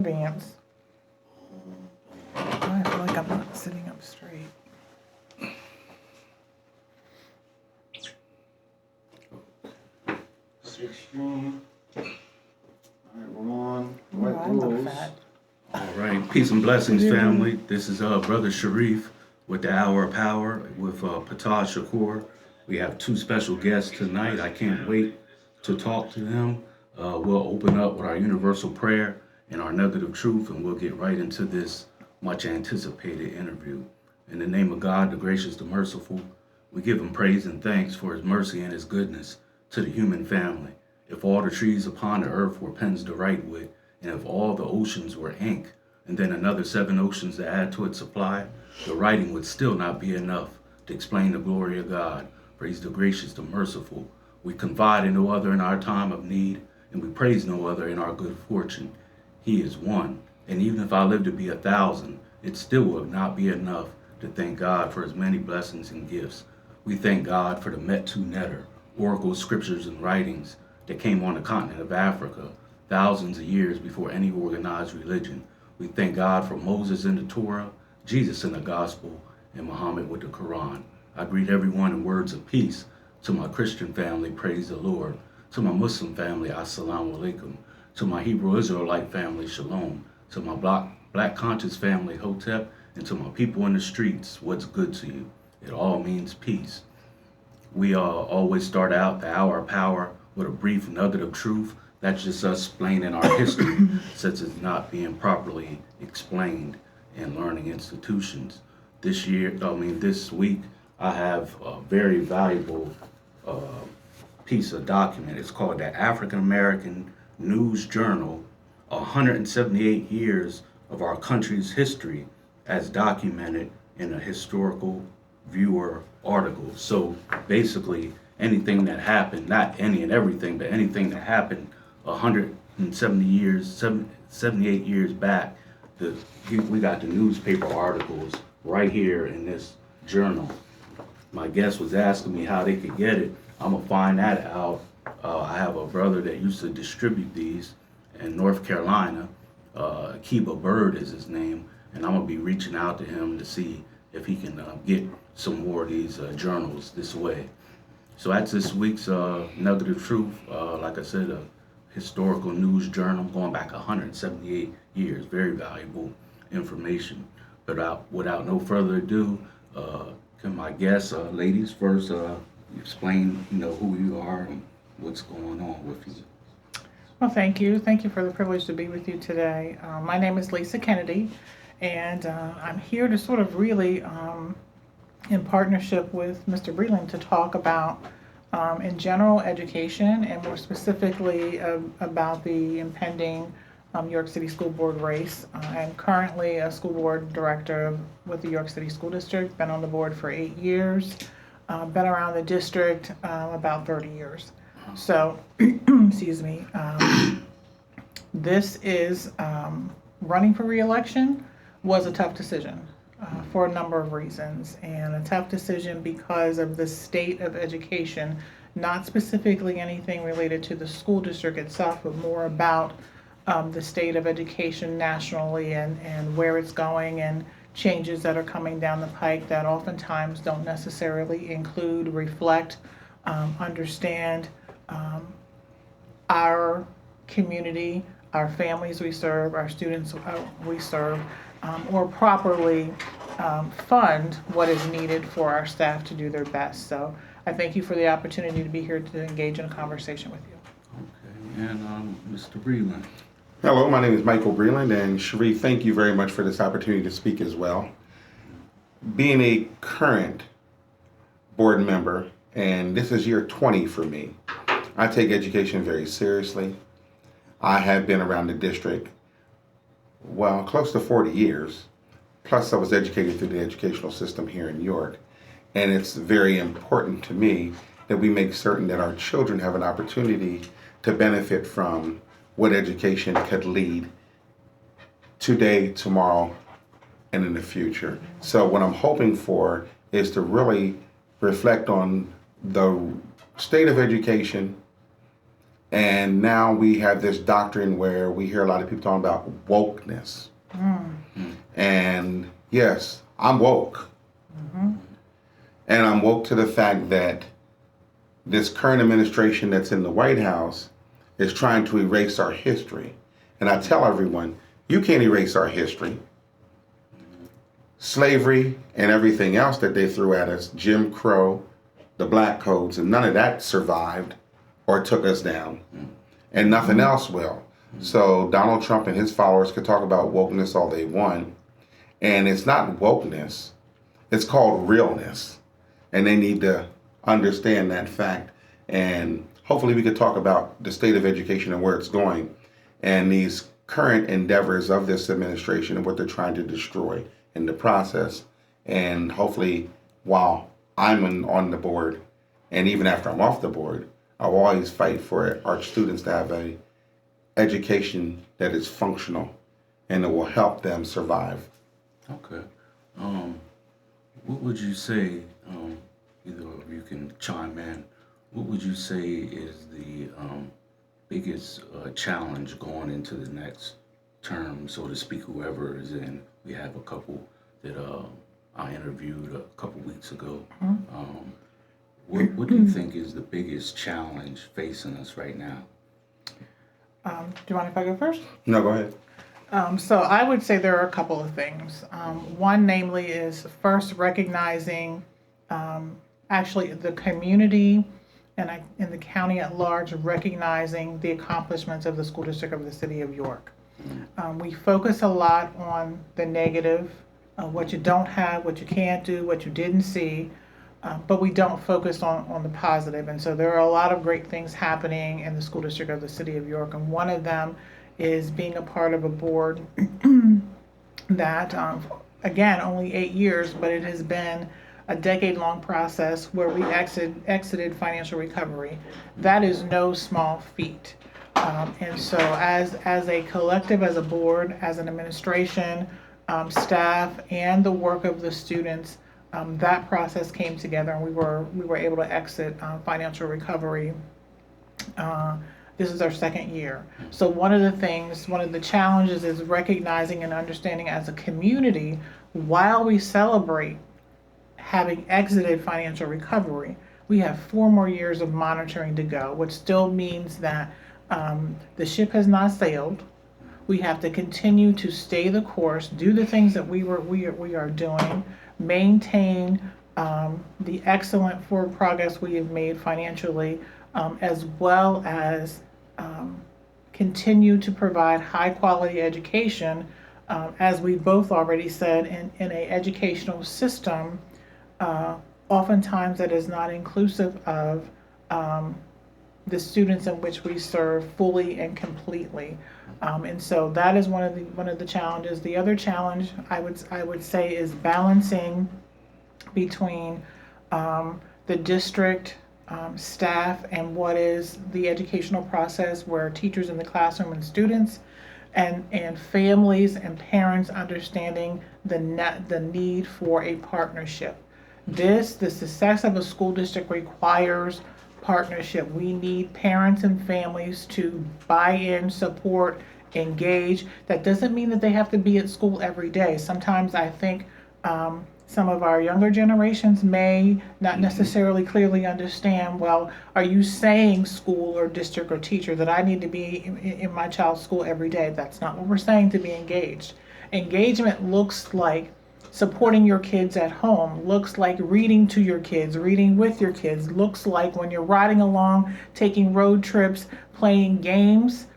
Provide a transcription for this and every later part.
Advance. I feel like I'm not sitting up straight. 16. All right, we're on. Oh, I look fat. All right, peace and blessings, family. This is Brother Shareef with the Hour of Power with Ptah Shakur. We have two special guests tonight. I can't wait to talk to them. We'll open up with our universal prayer and our nugget of truth, and we'll get right into this much anticipated interview. In the name of God, the gracious, the merciful, we give him praise and thanks for his mercy and his goodness to the human family. If all the trees upon the earth were pens to write with, and if all the oceans were ink, and then another 7 oceans to add to its supply, the writing would still not be enough to explain the glory of God. For he's the gracious, the merciful. We confide in no other in our time of need, and we praise no other in our good fortune. He is one. And even if I live to be 1,000, it still will not be enough to thank God for his many blessings and gifts. We thank God for the Metu Neter, oracle scriptures and writings that came on the continent of Africa thousands of years before any organized religion. We thank God for Moses in the Torah, Jesus in the Gospel, and Muhammad with the Quran. I greet everyone in words of peace. To my Christian family, praise the Lord. To my Muslim family, assalamu alaikum. To my Hebrew Israelite family, shalom. To my black conscious family, hotep. And to my people in the streets, what's good to you? It all means peace. We always start out the Hour of Power with a brief nugget of truth. That's just us explaining our history, since it's not being properly explained in learning institutions. This week, I have a very valuable piece of document. It's called the African American News Journal, 178 years of our country's history as documented in a historical viewer article. So basically, anything that happened, not any and everything, but anything that happened 78 years back, we got the newspaper articles right here in this journal. My guest was asking me how they could get it. I'm gonna find that out. I have a brother that used to distribute these in North Carolina. Kiba Bird is his name, and I'm gonna be reaching out to him to see if he can get some more of these journals this way. So that's this week's Nugget of Truth. Like I said, a historical news journal going back 178 years. Very valuable information. But without no further ado, can my guests, ladies, first explain, who you are and what's going on with you. Well, thank you. Thank you for the privilege to be with you today. My name is Lisa Kennedy, and I'm here to sort of really, in partnership with Mr. Breeland, to talk about, in general, education, and more specifically about the impending York City School Board race. I'm currently a school board director with the York City School District, been on the board for 8 years, been around the district about 30 years. So, excuse me, this is running for re-election was a tough decision for a number of reasons, and a tough decision because of the state of education, not specifically anything related to the school district itself, but more about the state of education nationally and where it's going, and changes that are coming down the pike that oftentimes don't necessarily include, reflect, understand our community, our families we serve, our students we serve, or properly fund what is needed for our staff to do their best. So I thank you for the opportunity to be here to engage in a conversation with you. Okay, and Mr. Breeland. Hello, my name is Michael Breeland, and Shareef, thank you very much for this opportunity to speak as well. Being a current board member, and this is year 20 for me, I take education very seriously. I have been around the district, close to 40 years. Plus, I was educated through the educational system here in York. And it's very important to me that we make certain that our children have an opportunity to benefit from what education could lead today, tomorrow, and in the future. So what I'm hoping for is to really reflect on the state of education And now we have this doctrine where we hear a lot of people talking about wokeness. And yes, I'm woke. And I'm woke to the fact that this current administration that's in the White House is trying to erase our history. And I tell everyone, you can't erase our history. Slavery and everything else that they threw at us, Jim Crow, the black codes, and none of that survived or took us down. And nothing else will. So Donald Trump and his followers could talk about wokeness all they want. And it's not wokeness. It's called realness. And they need to understand that fact. And hopefully we could talk about the state of education and where it's going and these current endeavors of this administration and what they're trying to destroy in the process. And hopefully while I'm on the board, and even after I'm off the board, I'll always fight for our students to have a education that is functional and that will help them survive. Okay. What would you say, either of you can chime in, what would you say is the biggest challenge going into the next term, so to speak, whoever is in? We have a couple that I interviewed a couple weeks ago. What do you think is the biggest challenge facing us right now? Do you mind if I go first? No, go ahead. So I would say there are a couple of things. One, namely, is first recognizing actually the community and in the county at large, recognizing the accomplishments of the school district of the city of York. We focus a lot on the negative, what you don't have, what you can't do, what you didn't see, but we don't focus on the positive. And so there are a lot of great things happening in the school district of the city of York, and one of them is being a part of a board that, again, only 8 years, but it has been a decade-long process where we exited financial recovery. That is no small feat. And so as a collective, as a board, as an administration, staff, and the work of the students, that process came together, and we were able to exit financial recovery. This is our second year. So one of the challenges is recognizing and understanding as a community, while we celebrate having exited financial recovery, we have 4 more years of monitoring to go, which still means that the ship has not sailed. We have to continue to stay the course, do the things that we are doing, maintain the excellent forward progress we have made financially, as well as continue to provide high quality education, as we both already said, in a educational system oftentimes that is not inclusive of the students in which we serve fully and completely. And so that is one of the challenges. The other challenge I would say is balancing between the district staff and what is the educational process, where teachers in the classroom and students and families and parents understanding the need for a partnership. The success of a school district requires partnership. We need parents and families to buy in, support, engage. That doesn't mean that they have to be at school every day. Sometimes I think some of our younger generations may not necessarily clearly understand, well, are you saying school or district or teacher that I need to be in my child's school every day? That's not what we're saying to be engaged. Engagement looks like supporting your kids at home, looks like reading to your kids, reading with your kids, looks like when you're riding along, taking road trips, playing games.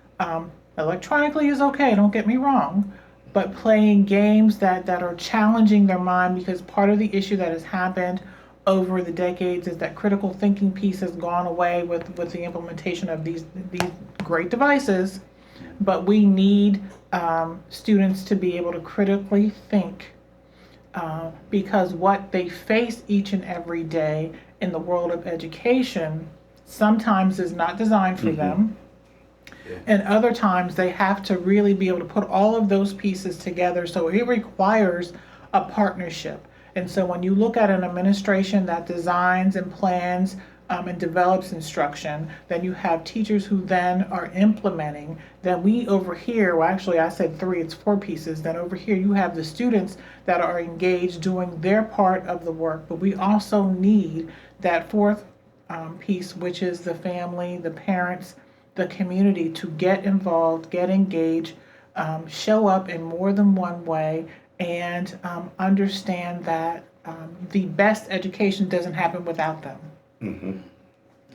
Electronically is okay, don't get me wrong, but playing games that are challenging their mind, because part of the issue that has happened over the decades is that critical thinking piece has gone away with the implementation of these great devices. But we need students to be able to critically think, because what they face each and every day in the world of education sometimes is not designed for them. And other times they have to really be able to put all of those pieces together. So it requires a partnership. And so when you look at an administration that designs and plans and develops instruction. Then you have teachers who then are implementing. Then we over here, well, actually I said three, it's four pieces. Then over here you have the students that are engaged doing their part of the work, but we also need that fourth piece, which is the family, the parents, the community to get involved, get engaged, show up in more than one way, and understand that the best education doesn't happen without them.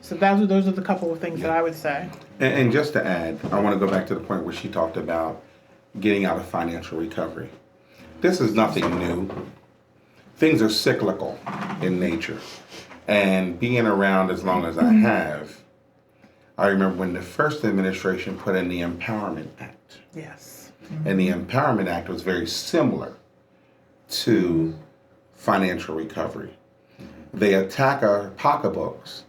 So those are the couple of things that I would say. And just to add, I want to go back to the point where she talked about getting out of financial recovery. This is nothing new. Things are cyclical in nature. And being around as long as I have, I remember when the first administration put in the Empowerment Act. Yes. And the Empowerment Act was very similar to financial recovery. They attack our pocketbooks,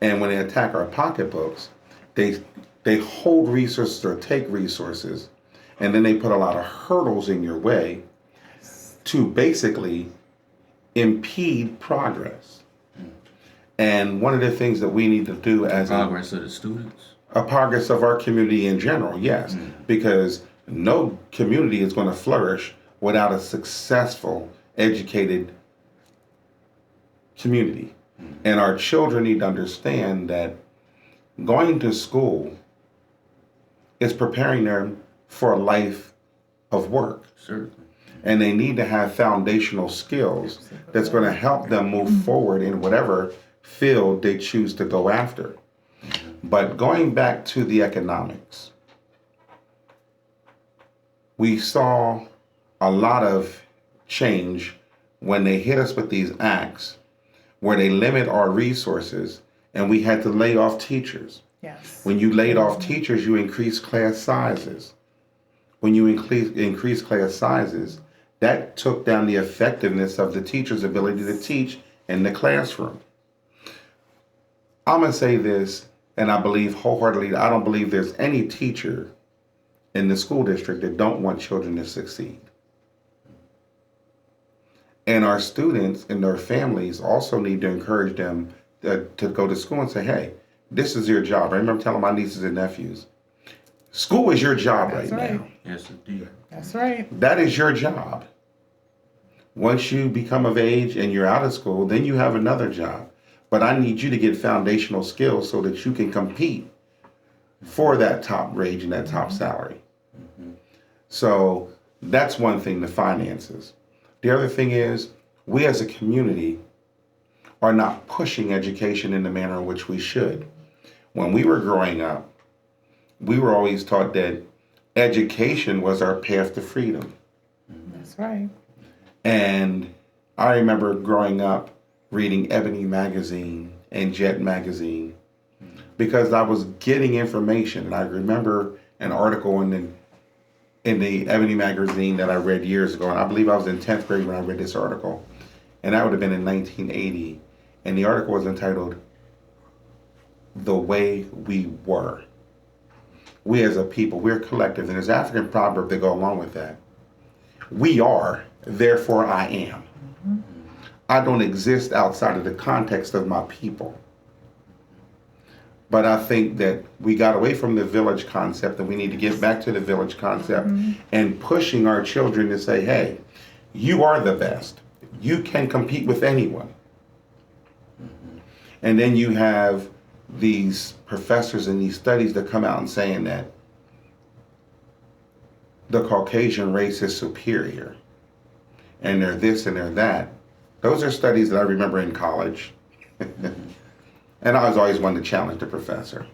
and when they attack our pocketbooks, they hold resources or take resources, and then they put a lot of hurdles in your way to basically impede progress. And one of the things that we need to do as Progress of the students. a progress of our community in general, yes, because no community is going to flourish without a successful, educated community. And our children need to understand that going to school is preparing them for a life of work. Certainly. And they need to have foundational skills that's going to help them move forward in whatever field they choose to go after. But going back to the economics, we saw a lot of change when they hit us with these acts where they limit our resources and we had to lay off teachers. Yes. When you laid off teachers, you increased class sizes. When you increased class sizes, that took down the effectiveness of the teacher's ability to teach in the classroom. I'm going to say this, and I believe wholeheartedly, I don't believe there's any teacher in the school district that don't want children to succeed. And our students and their families also need to encourage them to go to school and say, hey, this is your job. I remember telling my nieces and nephews, school is your job right now. Yes, indeed. That's right. That is your job. Once you become of age and you're out of school, then you have another job. But I need you to get foundational skills so that you can compete for that top wage and that top salary. So that's one thing, the finances. The other thing is, we as a community are not pushing education in the manner in which we should. When we were growing up, we were always taught that education was our path to freedom. That's right. And I remember growing up reading Ebony magazine and Jet magazine because I was getting information. And I remember an article in the Ebony magazine that I read years ago, and I believe I was in 10th grade when I read this article, and that would have been in 1980. And the article was entitled, "The Way We Were." We as a people, we're collective, and there's an African proverb that go along with that. We are, therefore I am. I don't exist outside of the context of my people. But I think that we got away from the village concept and we need to get back to the village concept and pushing our children to say, hey, you are the best. You can compete with anyone. And then you have these professors and these studies that come out and saying that the Caucasian race is superior and they're this and they're that. Those are studies that I remember in college. And I was always one to challenge the professor.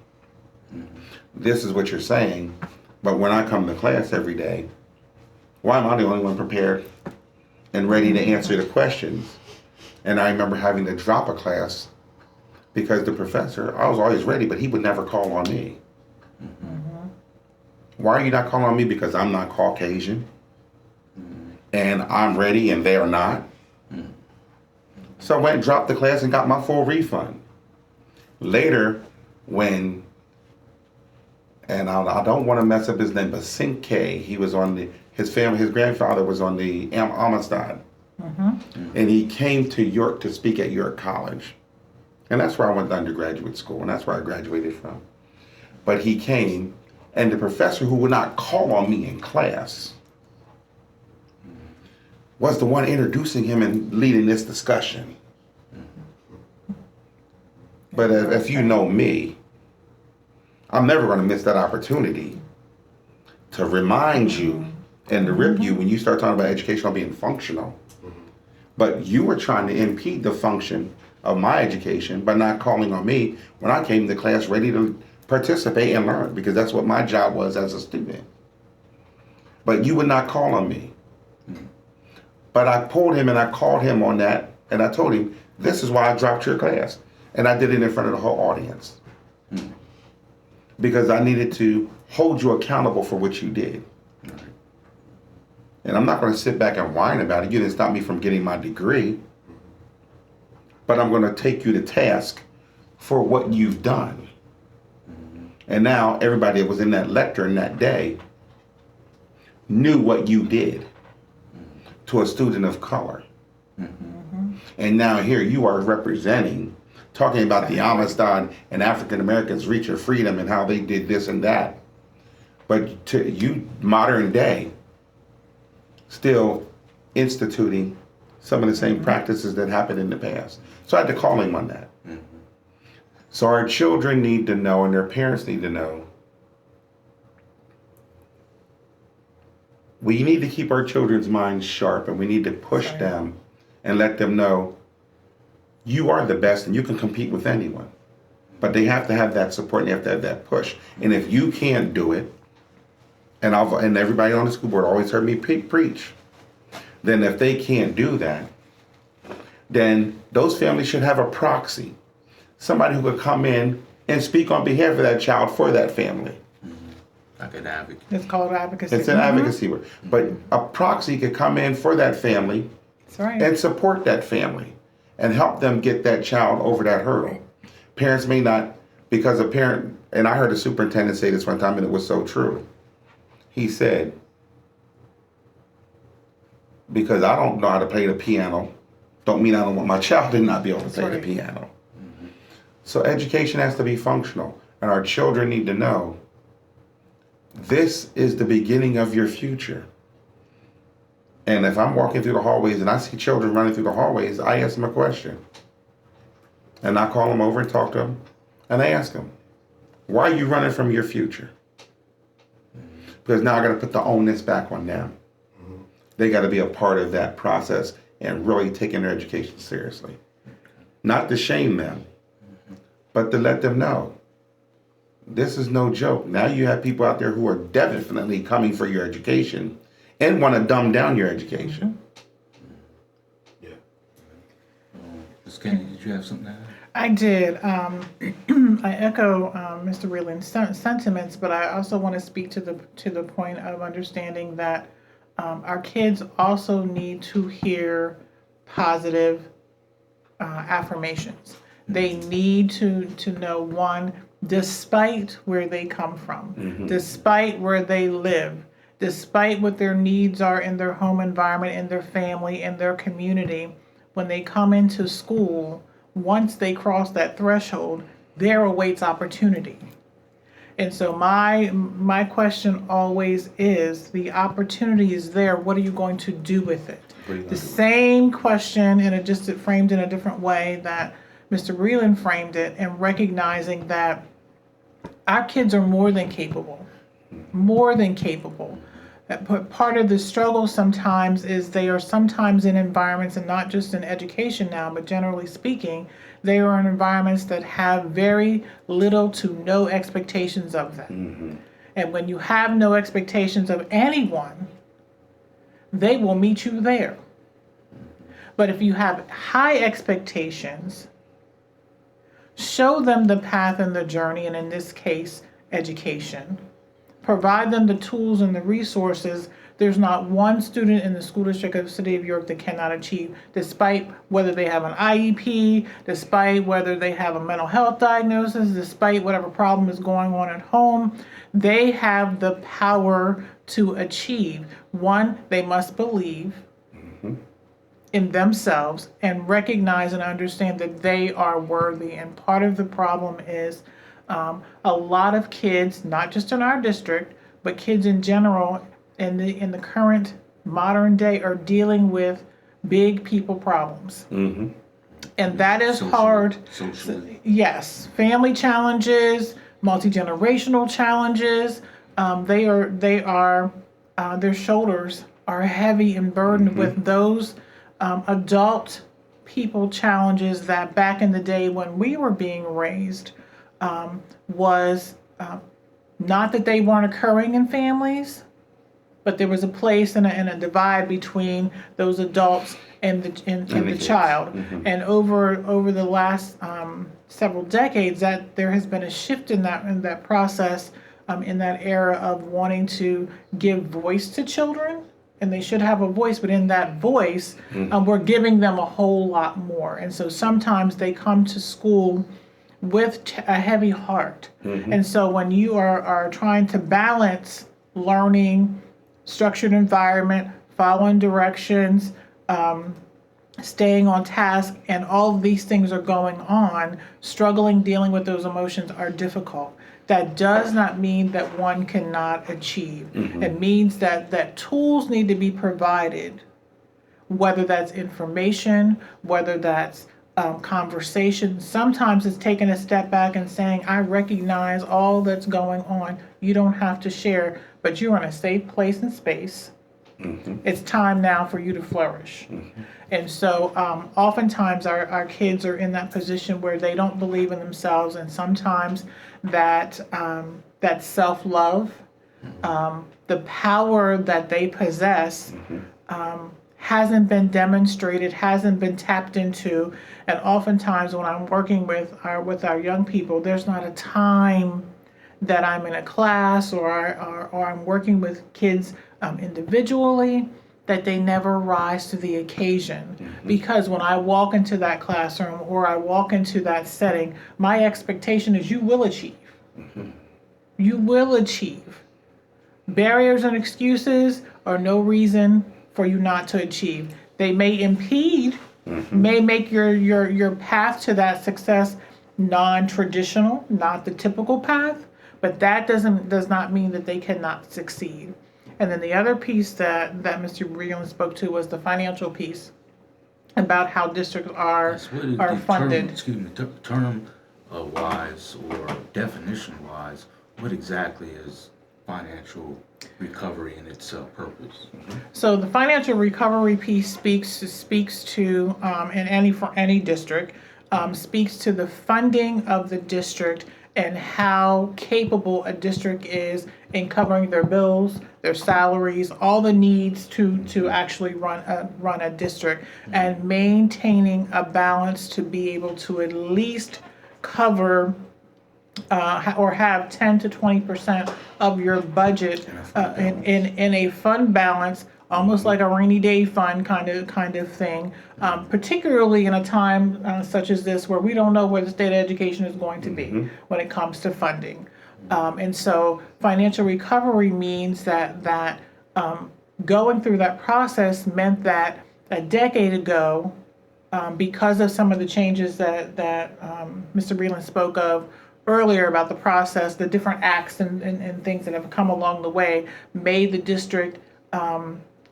This is what you're saying, but when I come to class every day, why am I the only one prepared and ready to answer the questions? And I remember having to drop a class because the professor, I was always ready, but he would never call on me. Why are you not calling on me? Because I'm not Caucasian and I'm ready and they are not. So I went and dropped the class and got my full refund. Later, when, and I don't want to mess up his name, but Sinke, he was on his grandfather was on the Amistad. And he came to York to speak at York College. And that's where I went to undergraduate school, and that's where I graduated from. But he came, and the professor who would not call on me in class was the one introducing him and leading this discussion. But if you know me, I'm never going to miss that opportunity to remind you and to rip you when you start talking about educational being functional. But you were trying to impede the function of my education by not calling on me when I came to class ready to participate and learn, because that's what my job was as a student. But you would not call on me. But I pulled him and I called him on that, and I told him, this is why I dropped your class. And I did it in front of the whole audience. Because I needed to hold you accountable for what you did. And I'm not going to sit back and whine about it. You didn't stop me from getting my degree. But I'm going to take you to task for what you've done. And now everybody that was in that lectern that day knew what you did to a student of color. And now here you are representing, talking about the Amistad and African Americans reaching freedom and how they did this and that. But to you, modern day, still instituting some of the same practices that happened in the past. So I had to call him on that. So our children need to know, and their parents need to know, we need to keep our children's minds sharp, and we need to push them and let them know you are the best and you can compete with anyone. But they have to have that support and they have to have that push. And if you can't do it, and everybody on the school board always heard me preach, then if they can't do that, then those families should have a proxy. Somebody who could come in and speak on behalf of that child for that family. Like an advocate. It's called advocacy. It's an advocacy word. But a proxy could come in for that family and support that family and help them get that child over that hurdle. Parents may not, because a parent, and I heard a superintendent say this one time and it was so true. He said, because I don't know how to play the piano, don't mean I don't want my child to not be able to play the piano. So education has to be functional, and our children need to know this is the beginning of your future. And if I'm walking through the hallways and I see children running through the hallways, I ask them a question. And I call them over and talk to them, and I ask them, why are you running from your future? Because now I got to put the onus back on them. They got to be a part of that process and really taking their education seriously. Not to shame them, but to let them know this is no joke. Now you have people out there who are definitely coming for your education and want to dumb down your education. Yeah. Ms. Kennedy, did you have something to add? I did. I echo Mr. Breeland's sentiments, but I also want to speak to the point of understanding that our kids also need to hear positive affirmations. They need to know, one, despite where they come from, despite where they live, despite what their needs are in their home environment, in their family, in their community, when they come into school, once they cross that threshold, there awaits opportunity. And so my question always is, the opportunity is there, what are you going to do with it? The same question, just framed in a different way that Mr. Breeland framed it, and recognizing that our kids are more than capable. But part of the struggle sometimes is they are sometimes in environments, and not just in education now, but generally speaking, they are in environments that have very little to no expectations of them. And when you have no expectations of anyone, they will meet you there. But if you have high expectations, show them the path and the journey, and in this case, education. Provide them the tools and the resources. There's not one student in the school district of the city of York that cannot achieve, despite whether they have an IEP, despite whether they have a mental health diagnosis, despite whatever problem is going on at home. They have the power to achieve. One, they must believe. in themselves and recognize and understand that they are worthy. And part of the problem is a lot of kids, not just in our district, but kids in general in the current modern day are dealing with big people problems. Mm-hmm. And that is Socially. hard. Socially. Yes, family challenges, multi-generational challenges. Their shoulders are heavy and burdened with those adult people challenges that back in the day when we were being raised was not that they weren't occurring in families, but there was a place and a divide between those adults and the kids. child. And over the last several decades, that there has been a shift in that process, in that era of wanting to give voice to children, and they should have a voice, but in that voice, we're giving them a whole lot more. And so sometimes they come to school with a heavy heart. And so when you are trying to balance learning, structured environment, following directions, staying on task, and all of these things are going on, struggling, dealing with those emotions are difficult. That does not mean that one cannot achieve. It means that tools need to be provided, whether that's information, whether that's conversation. Sometimes it's taking a step back and saying, I recognize all that's going on. You don't have to share, but you're in a safe place and space. It's time now for you to flourish. And so oftentimes our kids are in that position where they don't believe in themselves, and sometimes that self-love, the power that they possess, hasn't been demonstrated, hasn't been tapped into. And oftentimes when I'm working with our young people, there's not a time that I'm in a class or I'm working with kids individually that they never rise to the occasion. Because when I walk into that classroom or I walk into that setting, my expectation is you will achieve. You will achieve. Barriers and excuses are no reason for you not to achieve. They may impede, may make your path to that success non-traditional, not the typical path, but that does not mean that they cannot succeed. And then the other piece that Mr. Breeland spoke to was the financial piece about how districts are funded. Term wise or definition wise, what exactly is financial recovery and its purpose? So the financial recovery piece speaks to for any district, speaks to the funding of the district and how capable a district is in covering their bills, their salaries, all the needs to actually run a district, and maintaining a balance to be able to at least cover or have 10 to 20% of your budget in a fund balance, almost like a rainy day fund kind of thing, particularly in a time such as this where we don't know where the state of education is going to be when it comes to funding. And so financial recovery means that going through that process meant that a decade ago, because of some of the changes that Mr. Breeland spoke of earlier about the process, the different acts and things that have come along the way, made the district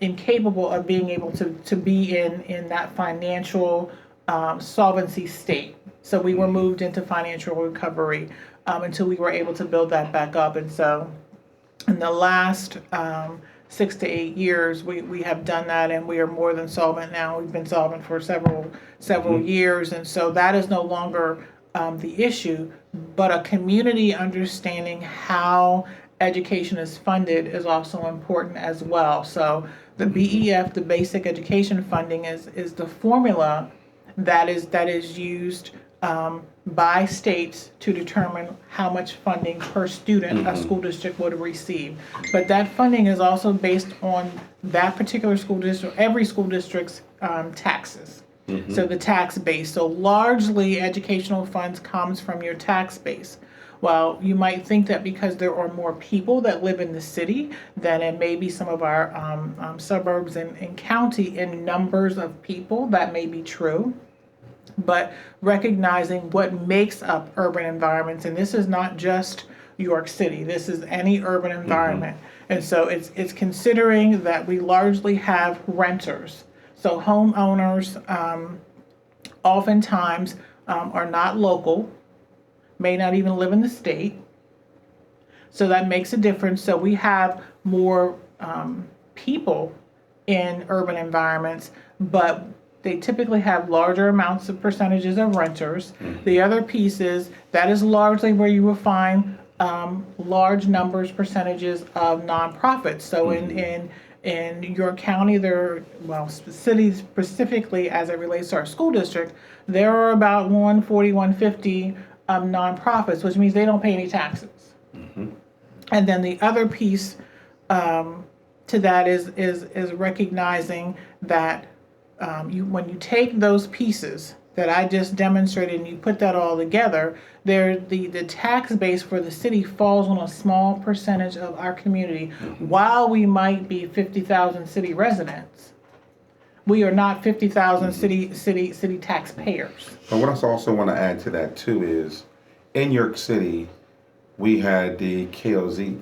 incapable of being able to be in that financial solvency state. So we were moved into financial recovery until we were able to build that back up. And so in the last 6 to 8 years, we have done that, and we are more than solvent now. We've been solvent for several years, and so that is no longer the issue, but a community understanding how education is funded is also important as well. So the BEF, the basic education funding, is the formula that is used by states to determine how much funding per student a school district would receive. But that funding is also based on that particular school district, every school district's taxes. So the tax base. So largely educational funds comes from your tax base. While you might think that because there are more people that live in the city than in maybe some of our suburbs and county in numbers of people, that may be true. But recognizing what makes up urban environments, and this is not just York City, this is any urban environment. And so it's considering that we largely have renters. So homeowners oftentimes are not local, may not even live in the state. So that makes a difference. So we have more people in urban environments, but they typically have larger amounts of percentages of renters. The other piece is that is largely where you will find large numbers, percentages of nonprofits. So in your county, cities specifically as it relates to our school district, there are about 140, 150 nonprofits, which means they don't pay any taxes. And then the other piece to that is recognizing that when you take those pieces that I just demonstrated and you put that all together, the tax base for the city falls on a small percentage of our community. While we might be 50,000 city residents, we are not 50,000 city taxpayers. But what I also want to add to that too is, in York City, we had the KOZ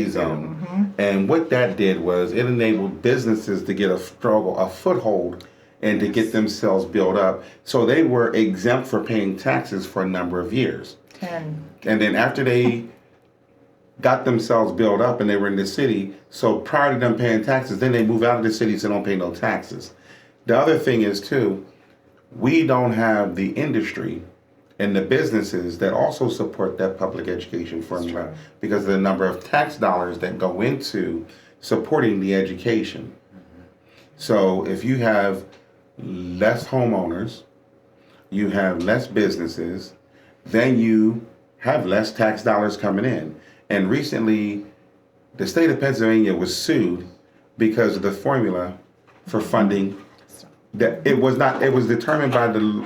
zone, and what that did was it enabled businesses to get a foothold, and to get themselves built up. So they were exempt for paying taxes for a number of years. And then after they got themselves built up and they were in the city, so prior to them paying taxes, then they move out of the city so they don't pay no taxes. The other thing is too, we don't have the industry and the businesses that also support that public education formula because of the number of tax dollars that go into supporting the education. So if you have less homeowners, you have less businesses, then you have less tax dollars coming in. And recently, the state of Pennsylvania was sued because of the formula for funding. That it was determined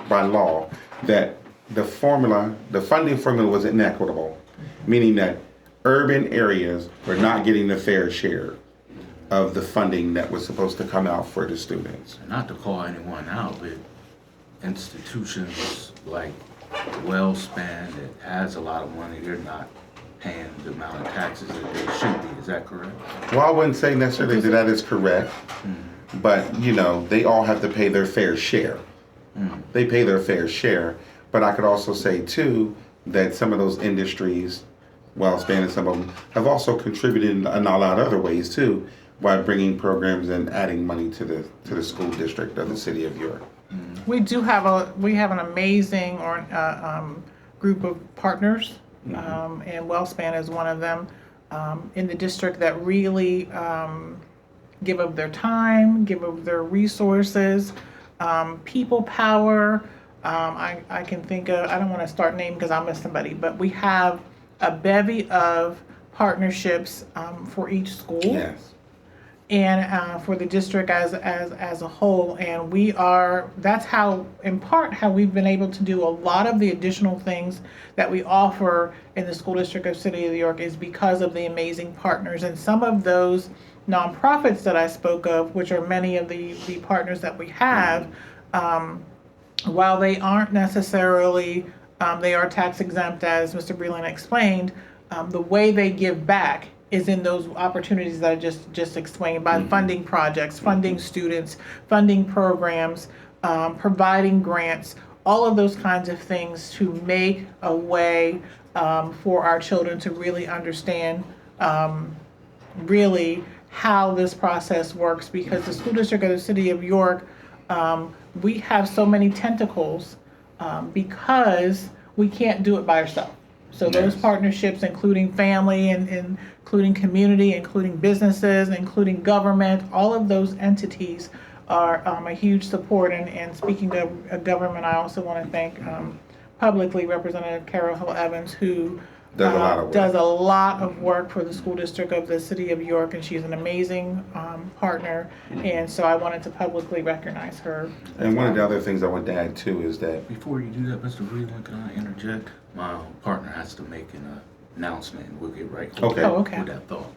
by law that the funding formula was inequitable, meaning that urban areas were not getting the fair share of the funding that was supposed to come out for the students. Not to call anyone out, but institutions like WellSpan that has a lot of money, they're not paying the amount of taxes that they should be. Is that correct? Well, I wouldn't say necessarily that is correct, but they all have to pay their fair share. They pay their fair share, but I could also say too that some of those industries, WellSpan and some of them, have also contributed in a lot of other ways too, by bringing programs and adding money to the school district of the city of York. We have an amazing group of partners, and WellSpan is one of them in the district that really give of their time, give of their resources, people power. I can think of, I don't want to start naming because I'll miss somebody, but we have a bevy of partnerships for each school. Yes. And for the district as a whole, and that's how, in part, how we've been able to do a lot of the additional things that we offer in the school district of City of New York is because of the amazing partners. And some of those nonprofits that I spoke of, which are many of the partners that we have, while they aren't necessarily, they are tax exempt, as Mr. Breeland explained, the way they give back is in those opportunities that I just explained, by funding projects, funding students, funding programs, providing grants, all of those kinds of things to make a way for our children to really understand really how this process works, because the school district of the City of York, we have so many tentacles because we can't do it by ourselves. So those partnerships, including family and including community, including businesses, including government, all of those entities are a huge support. And speaking of government, I also want to thank publicly Representative Carol Hill Evans, who Does a lot of work. Does a lot of work for the school district of the city of York, and she's an amazing partner. And so I wanted to publicly recognize her. And one of the other things I want to add too is that Before you do that, Mr. Breeland, can I interject? My partner has to make an announcement, and we'll get right Okay. Oh, okay. with that thought.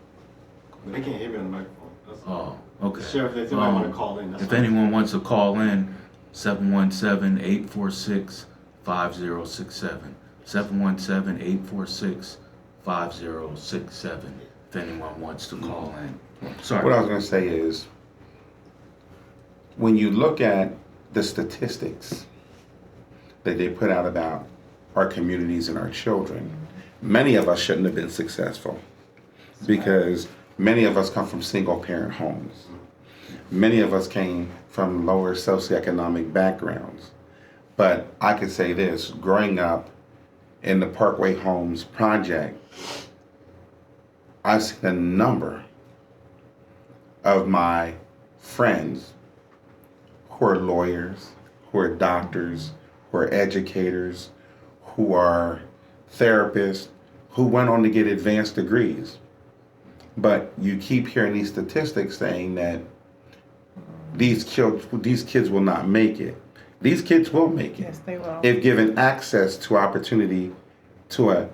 They can't hear me on the microphone. That's Oh, okay. Sheriff, if anybody want to call in, that's If fine. anyone wants to call in, 717-846-5067. 717-846-5067. If anyone wants to call in. Sorry. what I was going to say is when you look at the statistics that they put out about our communities and our children, many of us shouldn't have been successful because many of us come from single parent homes. Many of us came from lower socioeconomic backgrounds. But I could say this, growing up in the Parkway Homes project, I've seen a number of my friends who are lawyers, who are doctors, who are educators, who are therapists, who went on to get advanced degrees. But you keep hearing these statistics saying that these kids will not make it. These kids will make it. Yes, they will. If given access to opportunity to a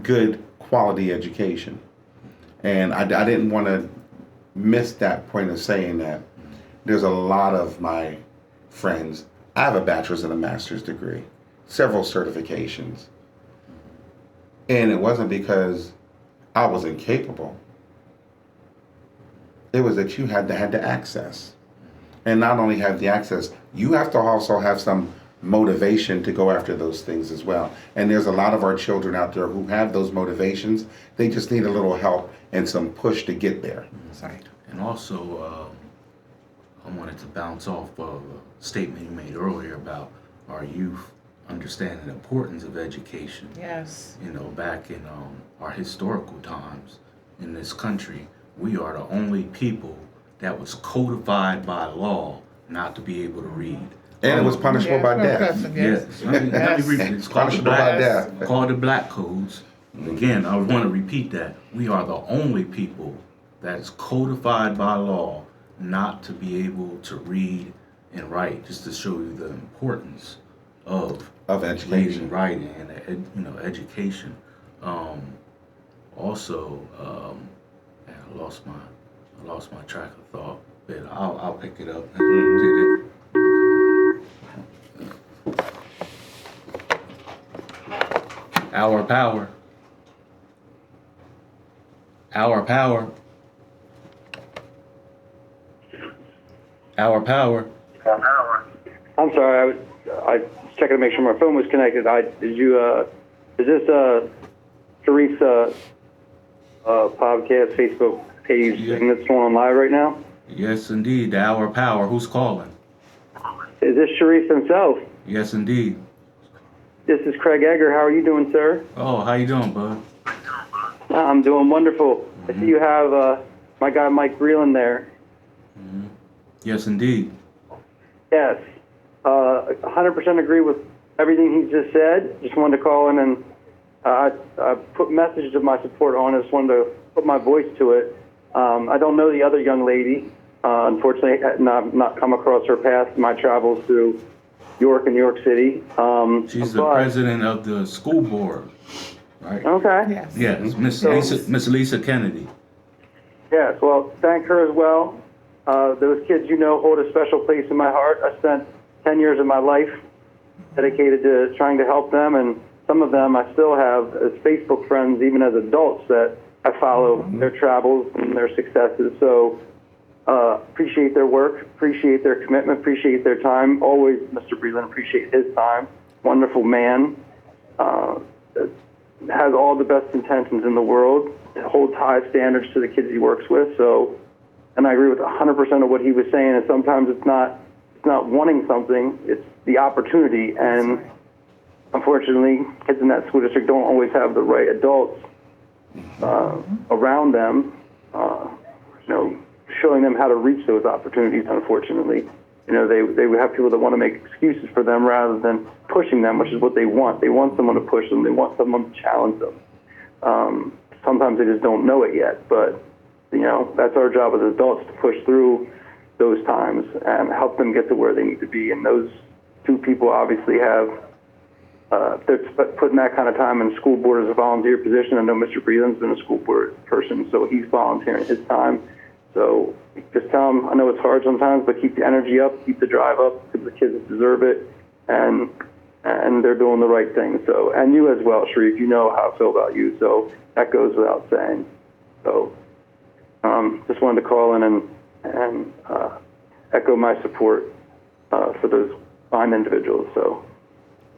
good quality education. And I didn't want to miss that point of saying that there's a lot of my friends, I have a bachelor's and a master's degree, several certifications. And it wasn't because I was incapable. It was that you had to have the access. And not only have the access, you have to also have some motivation to go after those things as well. And there's a lot of our children out there who have those motivations. They just need a little help and some push to get there. Sorry. And also, I wanted to bounce off of a statement you made earlier about our youth understanding the importance of education. Yes. You know, back in our historical times in this country, we are the only people that was codified by law not to be able to read. And it was punishable by death. Yes. Yes. Let me read it. It's called the Punishable by black, death. called the Black Codes. Again, I want to repeat that. We are the only people that is codified by law not to be able to read and write, just to show you the importance of education. reading, writing, and education. Also, I lost my track of thought, but I'll pick it up and did it. Our power. Our power. Our power. I'm sorry, I was checking to make sure my phone was connected. Is this Shareef's podcast Facebook page Yeah. thing that's going on live right now? Yes, indeed. Our power. Who's calling? Is this Shareef himself? Yes, indeed. This is Craig Egger. How are you doing, sir? Oh, how you doing, bud? I'm doing wonderful. I see you have my guy Mike Breeland there. Yes, indeed. Yes, 100% agree with everything he just said. Just wanted to call in and I put messages of my support on. I just wanted to put my voice to it. I don't know the other young lady. Unfortunately, not come across her path in my travels through York and New York City. She's the president of the school board, right? Okay. Yes. Yes, Miss Lisa Kennedy. Yes, well, thank her as well. Those kids, hold a special place in my heart. I spent 10 years of my life dedicated to trying to help them, and some of them I still have as Facebook friends, even as adults, that I follow their travels and their successes. So appreciate their work, appreciate their commitment, appreciate their time. Always, Mr. Breeland, appreciate his time. Wonderful man. Has all the best intentions in the world, holds high standards to the kids he works with. So, and I agree with 100% of what he was saying. And sometimes it's not wanting something; it's the opportunity. And unfortunately, kids in that school district don't always have the right adults around them, showing them how to reach those opportunities. Unfortunately, they would have people that want to make excuses for them rather than pushing them, which is what they want. They want someone to push them. They want someone to challenge them. Sometimes they just don't know it yet, but that's our job as adults to push through those times and help them get to where they need to be. And those two people obviously have, they're putting that kind of time in school board as a volunteer position. I know Mr. Breeland's been a school board person, so he's volunteering his time. So just tell them, I know it's hard sometimes, but keep the energy up, keep the drive up, because the kids deserve it, and they're doing the right thing. So, and you as well, Shareef, you know how I feel about you, so that goes without saying. So just wanted to call in and echo my support for those fine individuals. So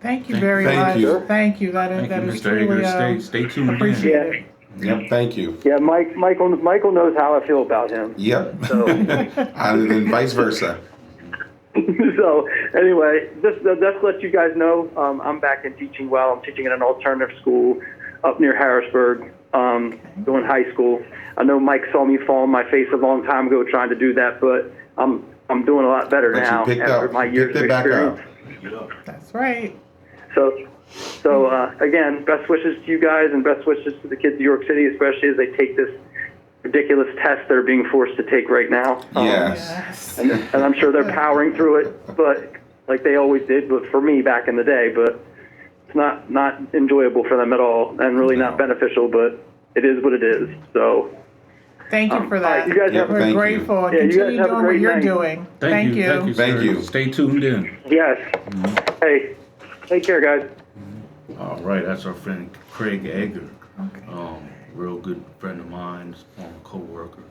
Thank you very much. you. Thank you. That Thank is you, Mr. truly Eager. Stay tuned in. appreciated. Yep, thank you. yeah, Michael knows how I feel about him. Yep. So, And vice versa. so anyway, just to let you guys know, I'm back in teaching well. I'm teaching in an alternative school up near Harrisburg, doing high school. I know Mike saw me fall on my face a long time ago trying to do that, but I'm doing a lot better But now you picked after up, my years picked of it back up. experience. That's right. So again, best wishes to you guys and best wishes to the kids of York City, especially as they take this ridiculous test they're being forced to take right now. Yes. Yes. And I'm sure they're powering through it, but like they always did, but for me back in the day, but it's not enjoyable for them at all and really not beneficial, but it is what it is. So Thank you for all right, that. you guys Yep, We're thank you. grateful. And Yeah, you guys continue have a doing what great you're night. doing. Thank you. Thank sir. you. Stay tuned in. yes. Hey, take care, guys. All right, that's our friend Craig Egger. Okay. Real good friend of mine, former co-worker.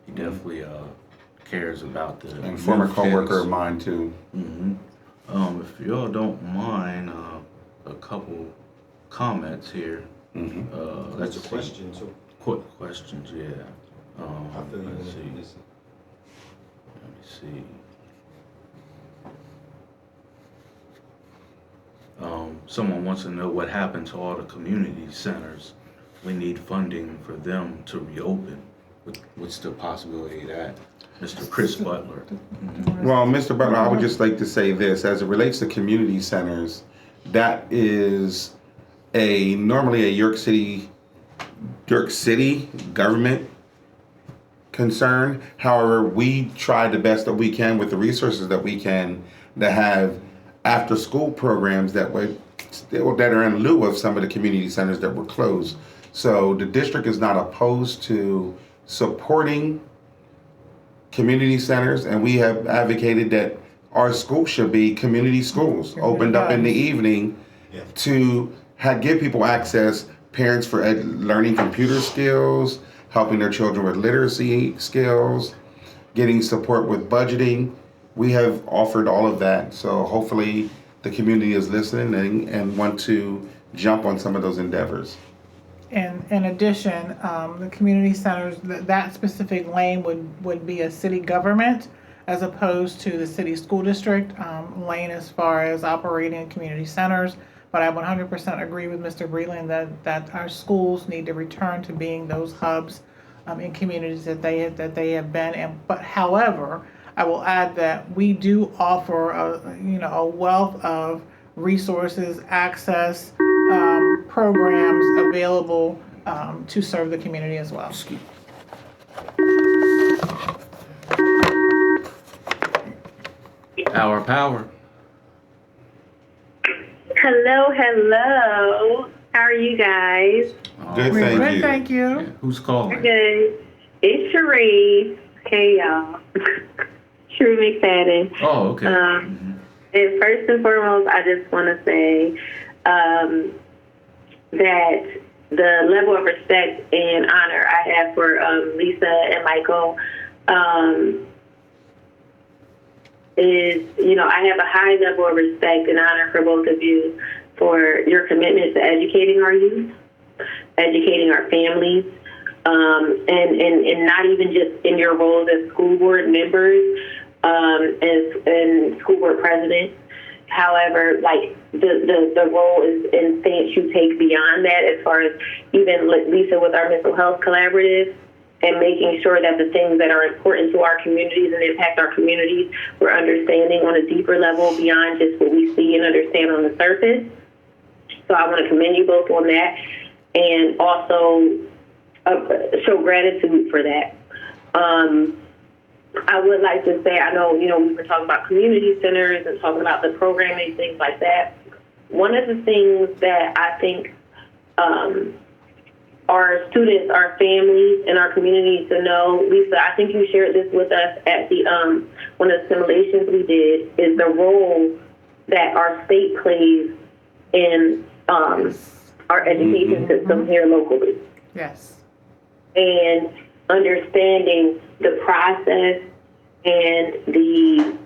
He definitely cares about the And former new coworker kids. of mine too. If y'all don't mind, a couple comments here. Mm-hmm. Let's That's a see. question, so Quick questions, yeah. I feel you. Let's see. Listen. Let me see. Someone wants to know what happened to all the community centers. We need funding for them to reopen. What's the possibility of that? Mr. Chris Butler. Well, Mr. Butler, I would just like to say this, as it relates to community centers, that is normally a York City government concern. However, we try the best that we can with the resources that we can to have after school programs that are in lieu of some of the community centers that were closed. So the district is not opposed to supporting community centers, and we have advocated that our schools should be community schools, opened up in the evening Yeah. to give people access, parents for learning computer skills, helping their children with literacy skills, getting support with budgeting. We have offered all of that, so hopefully the community is listening and want to jump on some of those endeavors. And in addition, the community centers, that specific lane would be a city government as opposed to the city school district lane as far as operating community centers. But I 100% agree with Mr. Breeland that our schools need to return to being those hubs in communities that they have been in. But however, I will add that we do offer a wealth of resources, access, programs available to serve the community as well. Our power. Hello. How are you guys? Good, We're thank good, you. thank you. Who's calling? Good. It's Shareef. Hey, y'all. Shareef McFadden. Oh, okay. And first and foremost, I just want to say that the level of respect and honor I have for Lisa and Michael is, I have a high level of respect and honor for both of you for your commitment to educating our youth, educating our families, and not even just in your roles as school board members and school board president. However, the role is in things you take beyond that, as far as even Lisa with our mental health collaborative and making sure that the things that are important to our communities and impact our communities, we're understanding on a deeper level beyond just what we see and understand on the surface. So I want to commend you both on that. and also show gratitude for that. I would like to say, I know, we were talking about community centers and talking about the programming, things like that. One of the things that I think our students, our families, and our communities to know, Lisa, I think you shared this with us at the one of the simulations we did, is the role that our state plays in our education system here locally. Yes. And understanding the process and the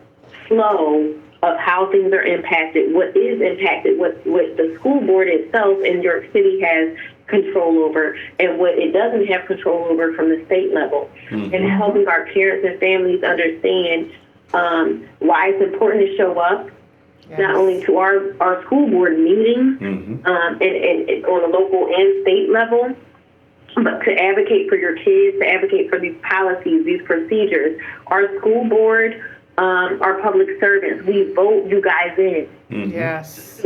flow of how things are impacted, what is impacted, what the school board itself in New York City has control over, and what it doesn't have control over from the state level, and helping our parents and families understand why it's important to show up, not only to our school board meetings and on a local and state level, but to advocate for your kids, to advocate for these policies, these procedures. Our school board, our public servants, we vote you guys in. Yes.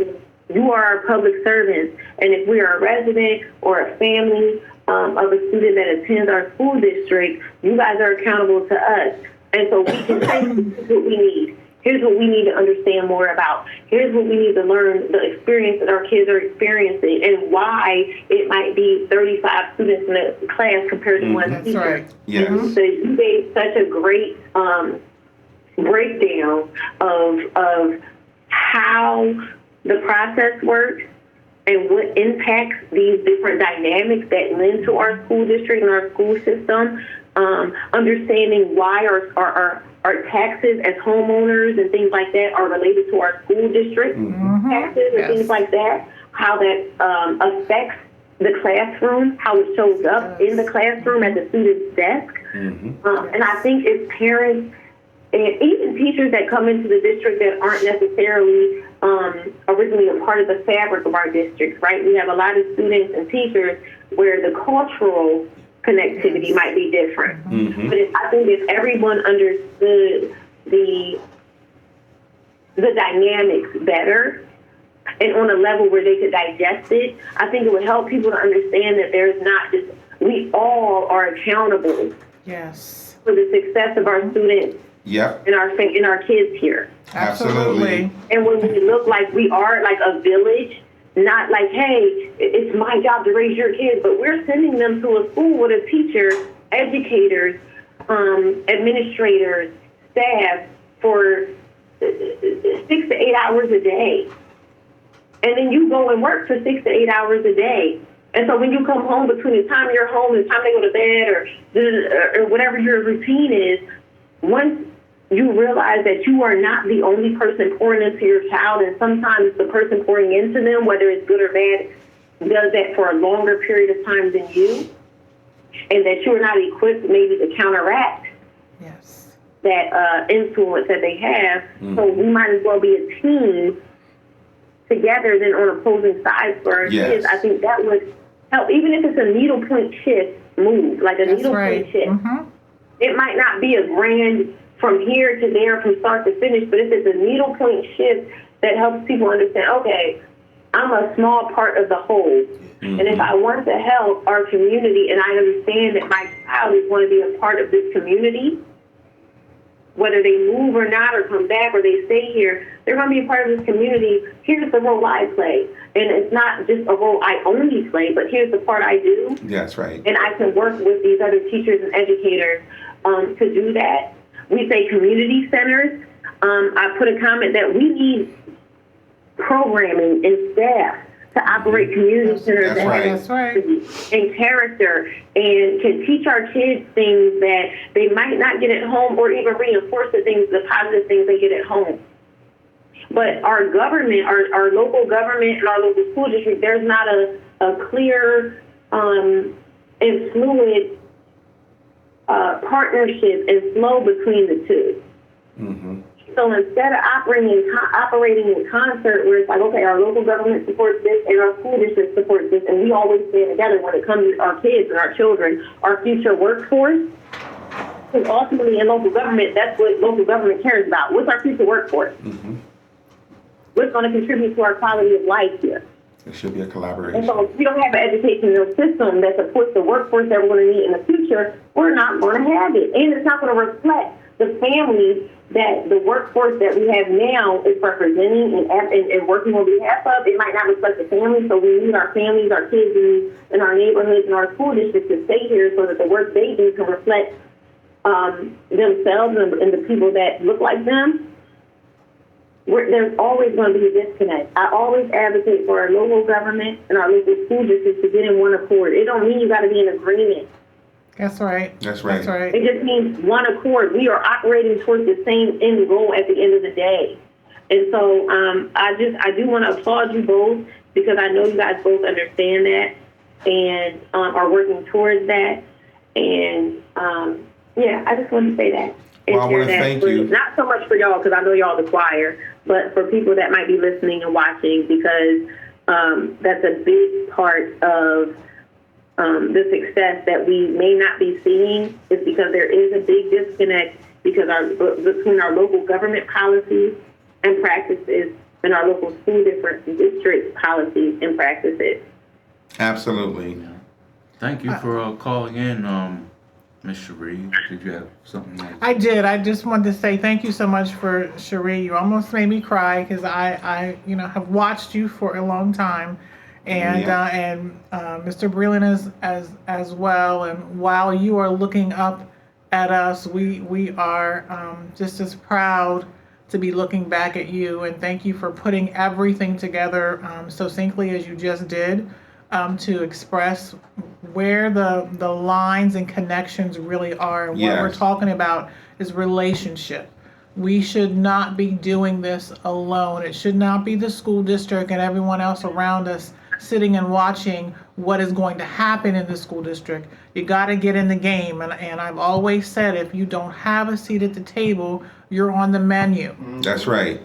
You are our public servants, and if we are a resident or a family of a student that attends our school district, you guys are accountable to us. And so we can say, here's what we need. Here's what we need to understand more about. Here's what we need to learn, the experience that our kids are experiencing, and why it might be 35 students in a class compared to one teacher. That's right. Yes. So you gave such a great breakdown of how the process works and what impacts these different dynamics that lend to our school district and our school system. Understanding why our taxes as homeowners and things like that are related to our school district taxes and things like that, how that affects the classroom, how it shows up in the classroom at the student's desk. And I think as parents and even teachers that come into the district that aren't necessarily originally a part of the fabric of our districts, right? We have a lot of students and teachers where the cultural connectivity might be different. But I think if everyone understood the dynamics better and on a level where they could digest it, I think it would help people to understand that there's not just, we all are accountable for the success of our students and our kids here. Absolutely. And when we look like we are like a village, not like, hey, it's my job to raise your kids, but we're sending them to a school with a teacher, educators, administrators, staff for 6 to 8 hours a day. And then you go and work for 6 to 8 hours a day. And so when you come home, between the time you're home and the time they go to bed or whatever your routine is, once you realize that you are not the only person pouring into your child, and sometimes the person pouring into them, whether it's good or bad, does that for a longer period of time than you, and that you're not equipped maybe to counteract that influence that they have. So we might as well be a team together than on opposing sides for our kids. I think that would help, even if it's a needlepoint shift move, like a needlepoint shift. It might not be a grand from here to there, from start to finish, but if it's a needlepoint shift that helps people understand, okay, I'm a small part of the whole. And if I want to help our community and I understand that my child is going to be a part of this community, whether they move or not or come back or they stay here, they're going to be a part of this community. Here's the role I play. And it's not just a role I only play, but here's the part I do. That's right. And I can work with these other teachers and educators to do that. We say community centers. I put a comment that we need programming and staff to operate community centers and character, and can teach our kids things that they might not get at home, or even reinforce the positive things they get at home. But our government, our local government and our local school district, there's not a clear and fluid partnership and flow between the two. So instead of operating in concert, where it's like, okay, our local government supports this and our school district supports this, and we always stand together when it comes to our kids and our children, our future workforce. Because ultimately in local government, that's what local government cares about. What's our future workforce? What's going to contribute to our quality of life here? It should be a And collaboration. so if we don't have an educational system that supports the workforce that we're going to need in the future, we're not going to have it. And it's not going to reflect the families that the workforce that we have now is representing and working on behalf of. It might not reflect the families, so we need our families, our kids in our neighborhoods and our school districts to stay here so that the work they do can reflect themselves and the people that look like them. There's always going to be a disconnect. I always advocate for our local government and our local school districts to get in one accord. It don't mean you got to be in agreement. That's right. That's right. That's right. It just means one accord. We are operating towards the same end goal at the end of the day. And so I do want to applaud you both because I know you guys both understand that and are working towards that. And I just want to say that. Well, I want to thank you. Not so much for y'all because I know y'all the choir, but for people that might be listening and watching because that's a big part of the success that we may not be seeing is because there is a big disconnect because between our local government policies and practices and our local school district policies and practices. Absolutely. Thank you for calling in, Ms. Shareef. Did you have something else? I did. I just wanted to say thank you so much for Shareef. You almost made me cry because I have watched you for a long time, and Mr. Breeland as well. And while you are looking up at us, we are just as proud to be looking back at you. And thank you for putting everything together succinctly as you just did. To express where the lines and connections really are. And what we're talking about is relationship. We should not be doing this alone. It should not be the school district and everyone else around us sitting and watching what is going to happen in the school district. You got to get in the game. And I've always said, if you don't have a seat at the table, you're on the menu. That's right.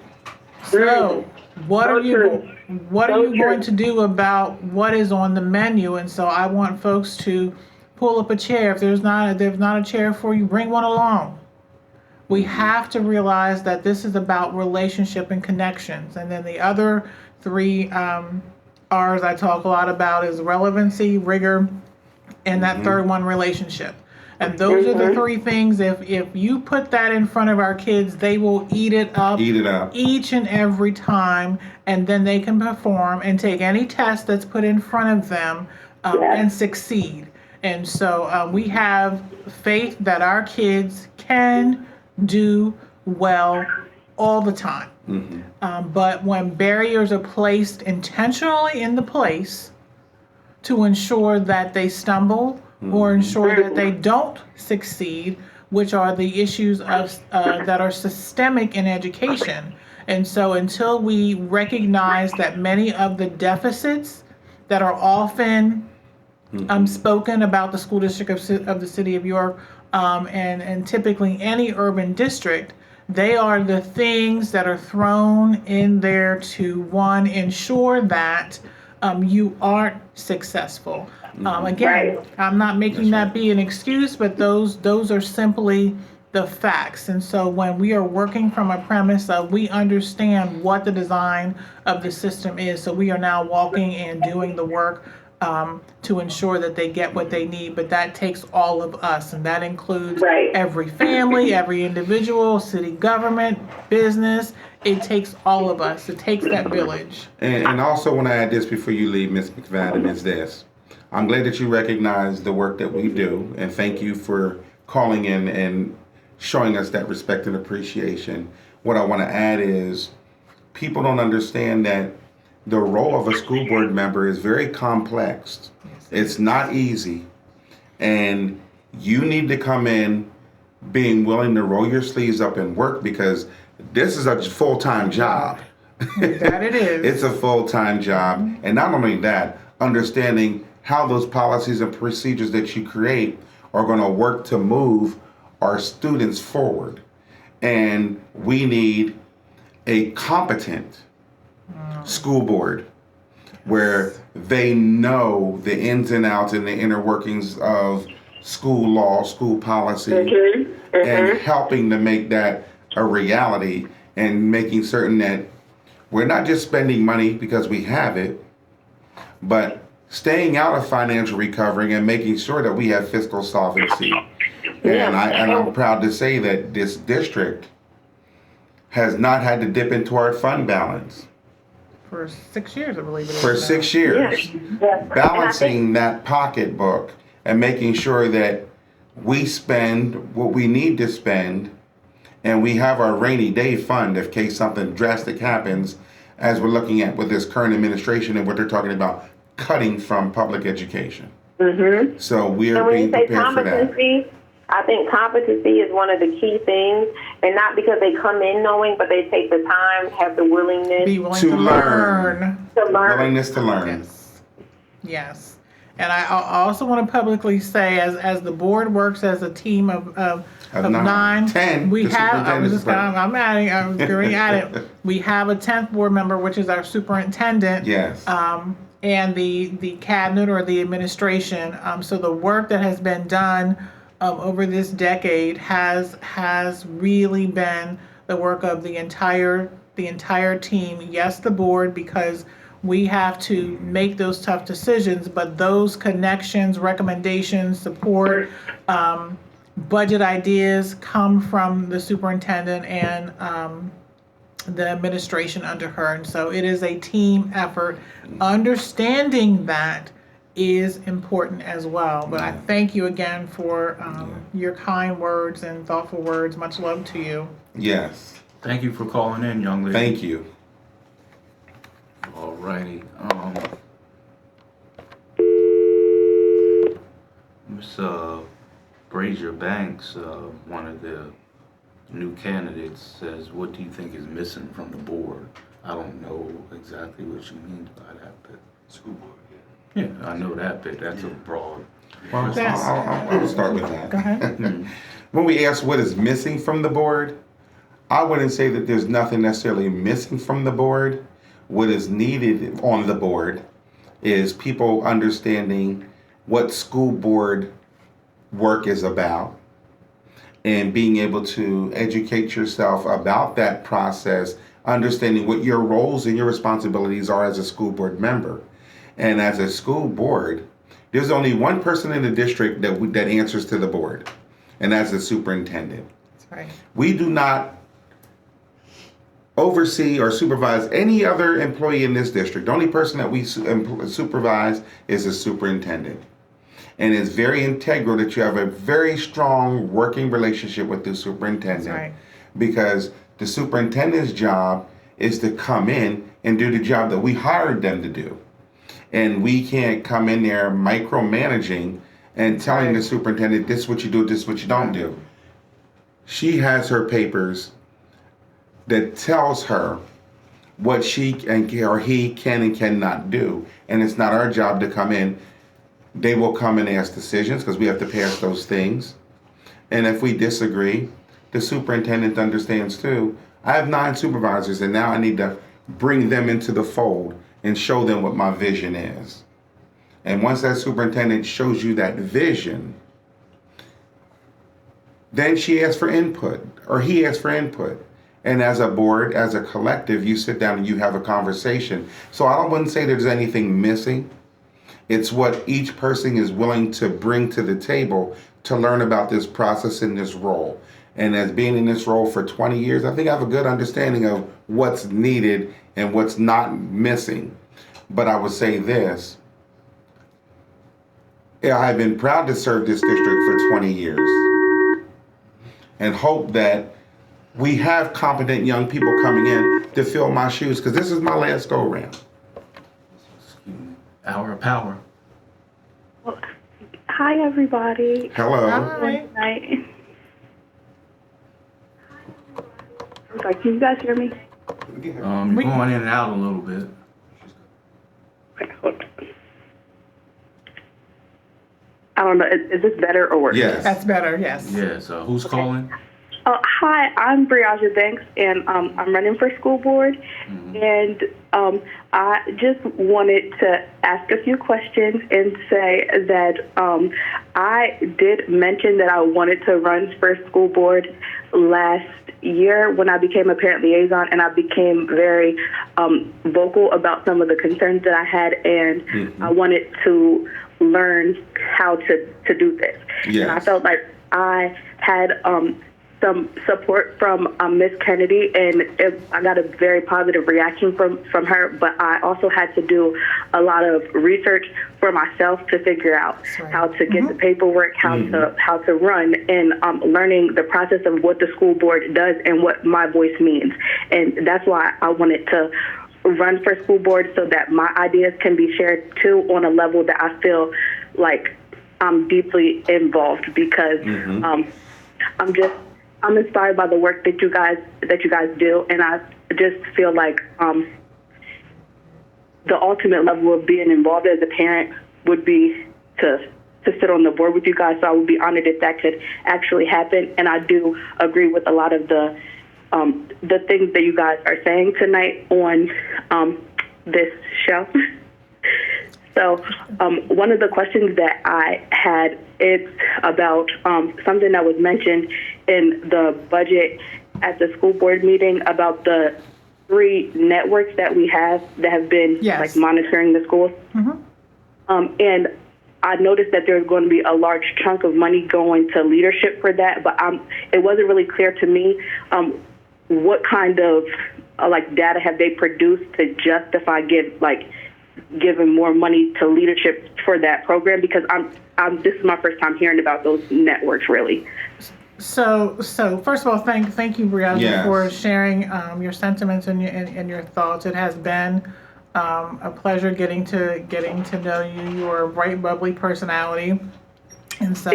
So what are you going to do about what is on the menu? And so I want folks to pull up a chair. If there's not a chair for you, bring one along. We have to realize that this is about relationship and connections. And then the other three R's I talk a lot about is relevancy, rigor, and that third one, relationship. And those are the three things. If you put that in front of our kids, they will eat it up each and every time, and then they can perform and take any test that's put in front of them and succeed. And so we have faith that our kids can do well all the time. But when barriers are placed intentionally in the place to ensure that they stumble or ensure that they don't succeed, which are the issues of that are systemic in education. And so until we recognize that many of the deficits that are often spoken about the school district of the city of York and typically any urban district, they are the things that are thrown in there to, one, ensure that you aren't successful. Again, I'm not making that be an excuse, but those are simply the facts. And so when we are working from a premise of we understand what the design of the system is, so we are now walking and doing the work to ensure that they get what they need, but that takes all of us, and that includes every family, every individual, city government, business. It takes all of us. It takes that village. And also want to add this before you leave, Ms. McFadden, is this. I'm glad that you recognize the work that we do, and thank you for calling in and showing us that respect and appreciation. What I want to add is people don't understand that the role of a school board member is very complex. It's not easy. And you need to come in being willing to roll your sleeves up and work, because this is a full-time job. That it is. It's a full-time job. And not only that, understanding how those policies and procedures that you create are going to work to move our students forward. And we need a competent school board where they know the ins and outs and the inner workings of school law, school policy, and helping to make that a reality, and making certain that we're not just spending money because we have it, but staying out of financial recovery and making sure that we have fiscal solvency. And I'm proud to say that this district has not had to dip into our fund balance For 6 years, I believe it is. for now. 6 years. Yes. Balancing that pocketbook and making sure that we spend what we need to spend, and we have our rainy day fund in case something drastic happens, as we're looking at with this current administration and what they're talking about cutting from public education. Mm-hmm. So we And are when being you say prepared for that. competency, I think competency is one of the key things, and not because they come in knowing, but they take the time, have the willingness Be willing To to learn. learn. to learn. Willingness to learn. Yes. Yes. And I also want to publicly say, as the board works as a team of nine, 10, we the have, superintendent's I'm adding, I was going at it. We have a 10th board member, which is our superintendent. Yes. And the cabinet or the administration. So the work that has been done over this decade has really been the work of the entire team. Yes, the board, because we have to make those tough decisions, but those connections, recommendations, support, budget ideas come from the superintendent and the administration under her. And so it is a team effort. Understanding that is important as well. But I thank you again for your kind words and thoughtful words. Much love to you. Yes. Thank you for calling in, young lady. Thank you. Alrighty. Miss Brazier Banks, one of the new candidates, says, "What do you think is missing from the board?" I don't know exactly what she means by that bit. School board, Yeah, I know that bit. That's a broad. Well, Yes. I'll start with that. Go ahead. When we ask what is missing from the board, I wouldn't say that there's nothing necessarily missing from the board. What is needed on the board is people understanding what school board work is about and being able to educate yourself about that process, understanding what your roles and your responsibilities are as a school board member. And as a school board, there's only one person in the district that answers to the board, and that's the superintendent. That's right. We do not oversee or supervise any other employee in this district. The only person that we supervise is the superintendent. And it's very integral that you have a very strong working relationship with the superintendent. That's right. Because the superintendent's job is to come in and do the job that we hired them to do. And we can't come in there micromanaging and telling the superintendent, this is what you do, this is what you don't do. She has her papers that tells her what she or he can and cannot do. And it's not our job to come in. They will come and ask decisions because we have to pass those things. And if we disagree, the superintendent understands too. I have 9 supervisors and now I need to bring them into the fold and show them what my vision is. And once that superintendent shows you that vision, then she asks for input or he asks for input. And as a board, as a collective, you sit down and you have a conversation. So I wouldn't say there's anything missing. It's what each person is willing to bring to the table to learn about this process in this role. And as being in this role for 20 years, I think I have a good understanding of what's needed and what's not missing. But I would say this. I've been proud to serve this district for 20 years and hope that we have competent young people coming in to fill my shoes because this is my last go around. Hour of power. Well, hi, everybody. Hello. Hi. Night. Okay, can you guys hear me? You're going in and out a little bit. Okay, hold on. I don't know. Is this better or worse? Yes. That's better, yes. Yes. Who's calling? Hi, I'm Briaja Banks, and I'm running for school board. And I just wanted to ask a few questions and say that I did mention that I wanted to run for school board last year when I became a parent liaison, and I became very vocal about some of the concerns that I had, and I wanted to learn how to do this. Yes. And I felt like I had some support from Miss Kennedy, and I got a very positive reaction from her, but I also had to do a lot of research for myself to figure out how to get the paperwork, how to run, and learning the process of what the school board does and what my voice means. And that's why I wanted to run for school board, so that my ideas can be shared too on a level that I feel like I'm deeply involved, because I'm inspired by the work that you guys do, and I just feel like the ultimate level of being involved as a parent would be to sit on the board with you guys. So I would be honored if that could actually happen. And I do agree with a lot of the things that you guys are saying tonight on this show. So one of the questions that I had, it's about something that was mentioned in the budget at the school board meeting about the 3 networks that we have that have been like monitoring the schools. And I noticed that there's going to be a large chunk of money going to leadership for that, but it wasn't really clear to me what kind of data have they produced to justify giving more money to leadership for that program, because this is my first time hearing about those networks, really. So first of all, thank you, Brianna, for sharing your sentiments and your thoughts. It has been a pleasure getting to know you. You're a bright, bubbly personality, and so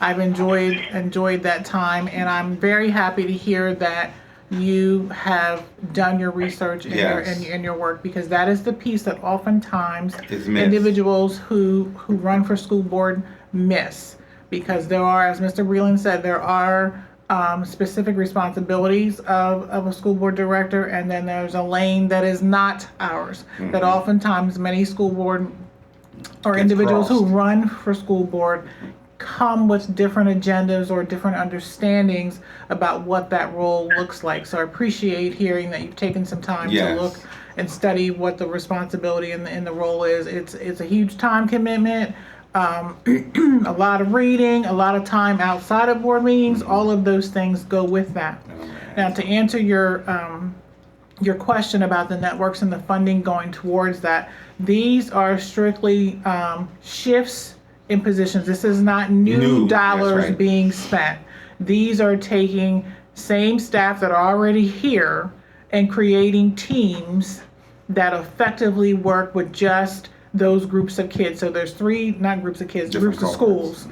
I've enjoyed that time, and I'm very happy to hear that you have done your research and your work, because that is the piece that oftentimes individuals who run for school board miss, because there are, as Mr. Breeland said, there are specific responsibilities of a school board director, and then there's a lane that is not ours, that oftentimes many school board or individuals who run for school board come with different agendas or different understandings about what that role looks like. So I appreciate hearing that you've taken some time to look and study what the responsibility in the role is. It's a huge time commitment, a lot of reading, a lot of time outside of board meetings. All of those things go with that. Now, to answer your question about the networks and the funding going towards that, these are strictly shifts in positions. This is not new dollars being spent. These are taking same staff that are already here and creating teams that effectively work with just those groups of kids. So there's 3, not groups of kids, groups of schools.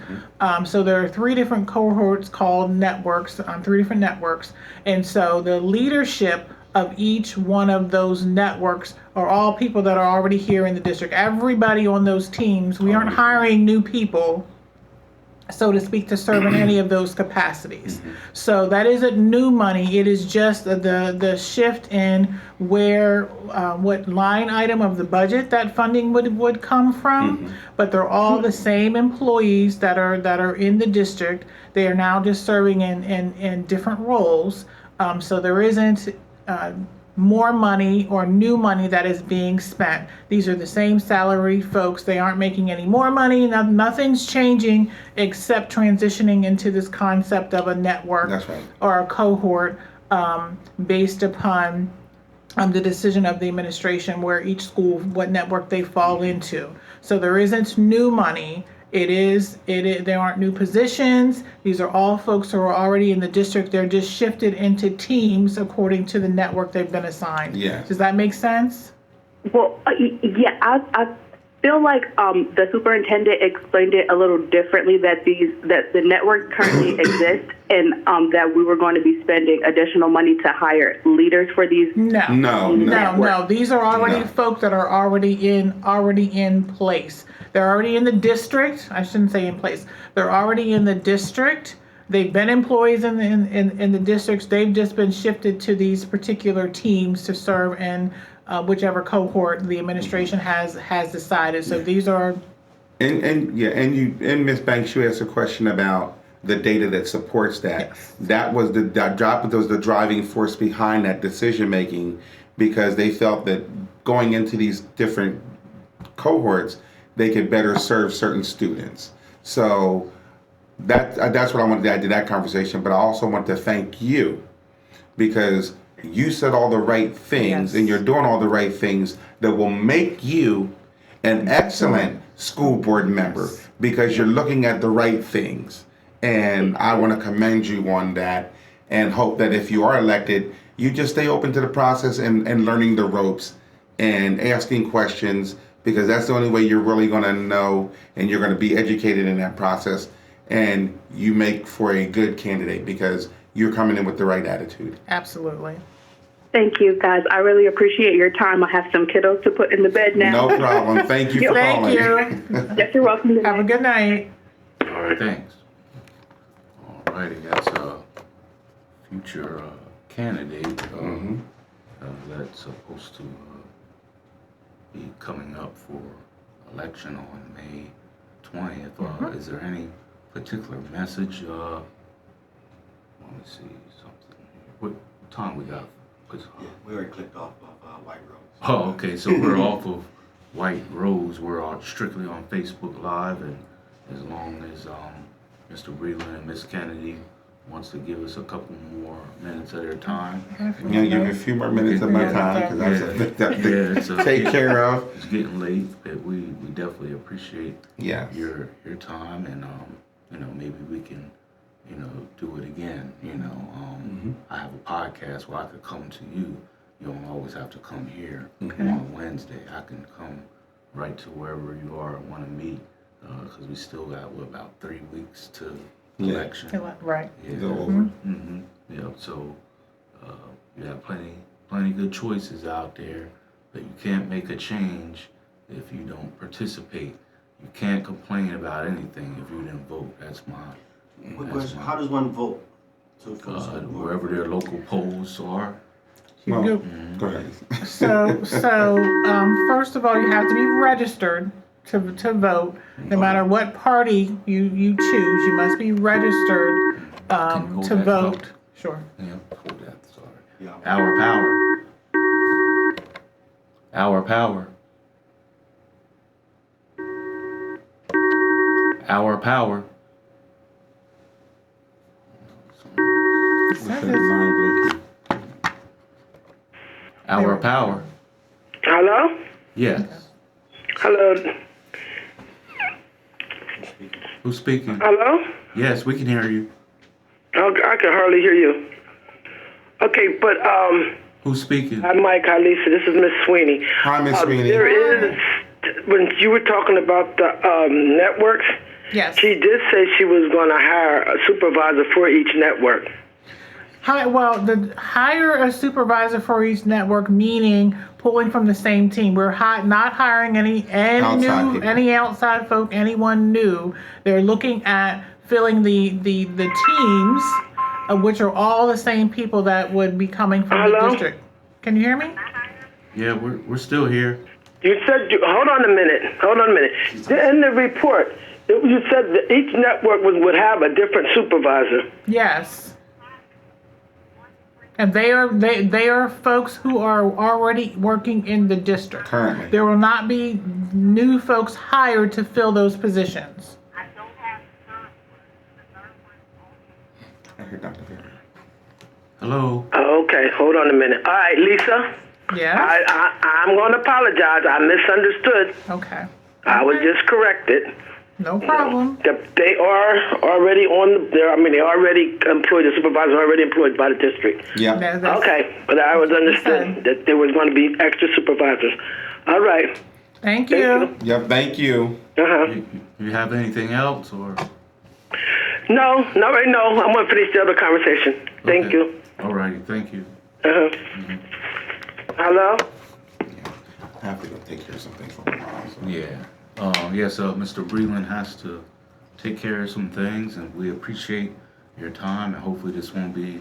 So there are 3 different cohorts called networks, 3 different networks. And so the leadership of each one of those networks are all people that are already here in the district. Everybody on those teams, we aren't hiring new people, so to speak, to serve in any of those capacities. So that isn't new money. It is just the shift in where what line item of the budget that funding would come from. But they're all the same employees that are in the district. They are now just serving in different roles. So there isn't more money or new money that is being spent. These are the same salary folks. They aren't making any more money. Nothing's changing except transitioning into this concept of a network or a cohort based upon the decision of the administration where each school, what network they fall into. So there isn't new money. There aren't new positions. These are all folks who are already in the district. They're just shifted into teams according to the network they've been assigned. Does that make sense? Well, yeah, I feel like the superintendent explained it a little differently, that the network currently exists, and that we were going to be spending additional money to hire leaders for these. No. These are already folks that are already in place. They're already in the district. I shouldn't say in place. They're already in the district. they've been employees in the districts. They've just been shifted to these particular teams to serve in whichever cohort the administration has decided. So these are. And Ms. Banks, you asked a question about the data that supports that. Yes. That was the driving force behind that decision making, because they felt that going into these different cohorts, they could better serve certain students. So that's what I wanted to add to that conversation. But I also want to thank you, because you said all the right things, Yes. and you're doing all the right things that will make you an excellent school board member, because you're looking at the right things. And I want to commend you on that, and hope that if you are elected, you just stay open to the process and learning the ropes and asking questions, because that's the only way you're really going to know, and you're going to be educated in that process, and you make for a good candidate because you're coming in with the right attitude. Absolutely. Thank you, guys. I really appreciate your time. I have some kiddos to put in the bed now. No problem. Thank you for Thank calling. you. Yes, you're welcome. Good Have a night. good night. All right, thanks. All righty, that's a future candidate that's supposed to be coming up for election on May 20th. Is there any particular message? Let me see something. What time we got? We already clicked off of White Rose. Oh, okay. So we're off of White Rose. We're strictly on Facebook Live, and as long as Mr. Breeland and Miss Kennedy wants to give us a couple more minutes of their time, I'm gonna give you a few more minutes of my time, because I have to take care of. It's getting late, but we definitely appreciate Yes. your time, and maybe we can do it again. I have a podcast where I could come to you. You don't always have to come here on Wednesday. I can come right to wherever you are and want to meet, because we still got about 3 weeks to election. Right. Yeah. Go over. Yeah. So you have plenty good choices out there, but you can't make a change if you don't participate. You can't complain about anything if you didn't vote. That's my. Quick question, how does one vote? Wherever their local polls are. Well, You go ahead. So first of all, you have to be registered to vote. No matter what party you choose, you must be registered Can you hold to that vote. thought? Sure. Yeah, hold that. Sorry. Yeah. Our power. Our power. Our power. What's that line blinking? Our power. Hello? Yes. Hello? Who's speaking? Hello? Yes, we can hear you. I can hardly hear you. Okay, but, Who's speaking? hi Mike, hi Lisa, this is Miss Sweeney. Hi, Miss Sweeney. There is, when you were talking about the networks, Yes. she did say she was going to hire a supervisor for each network. Hire a supervisor for each network, meaning pulling from the same team. We're not hiring any outside folk, anyone new. They're looking at filling the teams, which are all the same people that would be coming from the district. Can you hear me? Yeah, we're still here. You said, hold on a minute. In the report, you said that each network would have a different supervisor. Yes. And they are folks who are already working in the district. Currently. There will not be new folks hired to fill those positions. I hear Dr. Perry. Hello. Okay, hold on a minute. All right, Lisa. Yes. I'm going to apologize. I misunderstood. Okay. I was just corrected. No problem. They are already they already employed, the supervisor already employed by the district. Yeah. Okay, but I was understood that there was going to be extra supervisors. All right. Thank you. Yep. Thank you. Uh-huh. You have anything else, or? No, not right now. I'm going to finish the other conversation. Thank Okay. you. All righty. Thank you. Uh-huh. Hello? Yeah. I have to go take care of something for my mom. So. Yeah. Yes, Mr. Breeland has to take care of some things, and we appreciate your time, and hopefully this won't be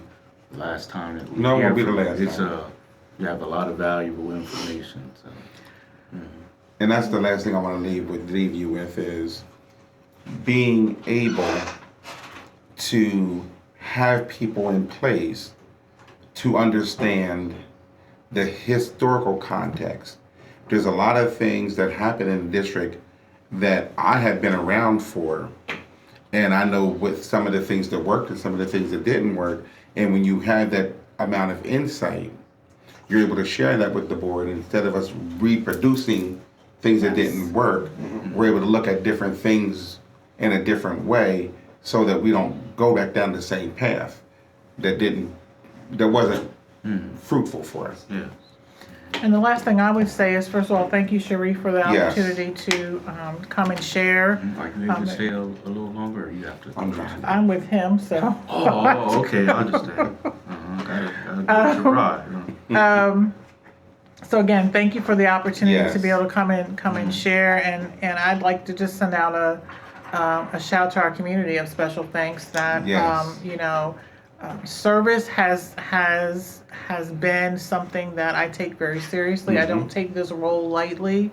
the last time that we No, it hear won't be the from you. last It's time. you have a lot of valuable information. So. And that's the last thing I want to leave you with is being able to have people in place to understand the historical context. There's a lot of things that happen in the district that I have been around for, and I know with some of the things that worked and some of the things that didn't work. And when you have that amount of insight, you're able to share that with the board. Instead of us reproducing things that didn't work, we're able to look at different things in a different way so that we don't go back down the same path that wasn't fruitful for us. Yeah. And the last thing I would say is, first of all, thank you, Shareef, for the Yes. opportunity to come and share. Are you able to stay a little longer, or you have to? I'm trying. I'm with him, so. Oh, okay, I understand. Gotta give it a ride. So again, thank you for the opportunity Yes. to be able to come and share, and I'd like to just send out a shout to our community of special thanks that Yes. service has been something that I take very seriously. I don't take this role lightly,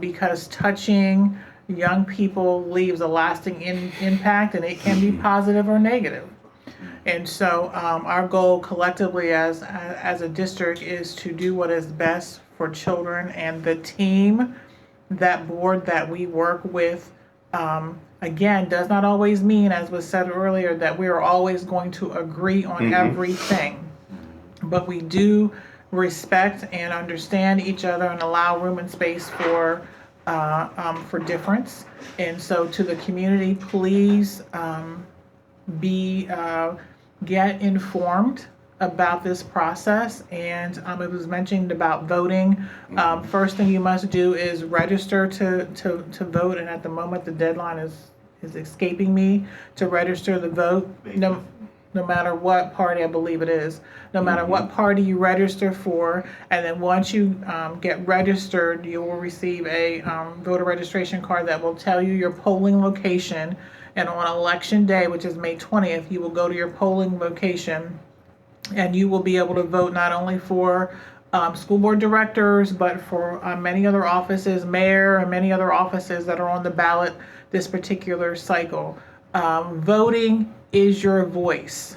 because touching young people leaves a lasting impact, and it can be positive or negative. And so our goal collectively as a district is to do what is best for children, and the team, that board that we work with, again, does not always mean, as was said earlier, that we are always going to agree on everything. But we do respect and understand each other and allow room and space for difference. And so to the community, please get informed about this process. And it was mentioned about voting. First thing you must do is register to vote. And at the moment, the deadline is escaping me to register the vote. No matter what party, I believe it is, no matter what party you register for, and then once you get registered, you will receive a voter registration card that will tell you your polling location. And on election day, which is May 20th, you will go to your polling location, and you will be able to vote not only for school board directors, but for many other offices, mayor, and many other offices that are on the ballot this particular cycle. Voting is your voice.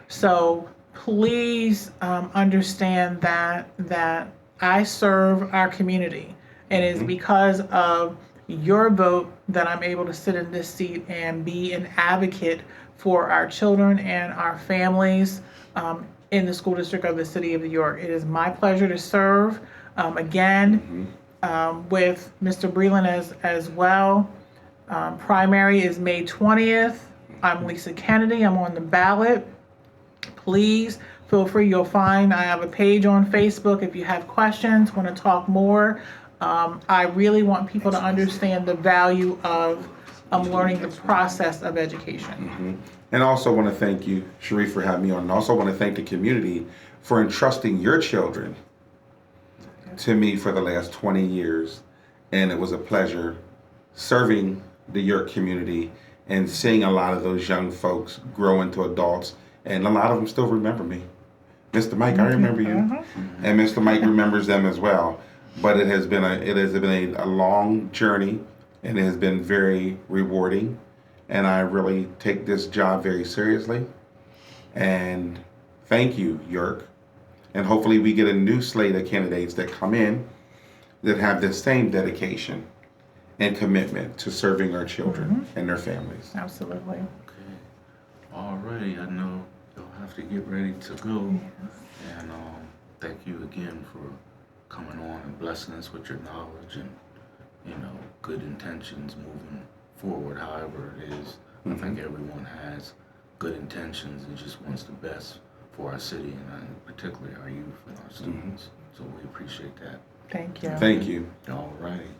So please understand that I serve our community, and it's because of your vote that I'm able to sit in this seat and be an advocate for our children and our families in the school district of the city of New York. It is my pleasure to serve again with Mr. Breeland as well. Primary is May 20th. I'm Lisa Kennedy. I'm on the ballot. Please feel free. You'll find I have a page on Facebook if you have questions, want to talk more. I really want people to understand the value of learning the process of education. And I also want to thank you, Shareef, for having me on. And also want to thank the community for entrusting your children to me for the last 20 years. And it was a pleasure serving the York community and seeing a lot of those young folks grow into adults. And a lot of them still remember me. Mr. Mike, I remember you. And Mr. Mike remembers them as well. But it has been a long journey, and it has been very rewarding. And I really take this job very seriously. And thank you, York. And hopefully we get a new slate of candidates that come in that have the same dedication and commitment to serving our children and their families. Absolutely. Okay. All right. I know you'll have to get ready to go. And thank you again for coming on and blessing us with your knowledge and, good intentions moving forward, however it is. I think everyone has good intentions and just wants the best for our city, and particularly our youth and our students. So we appreciate that. Thank you. Thank you. All righty.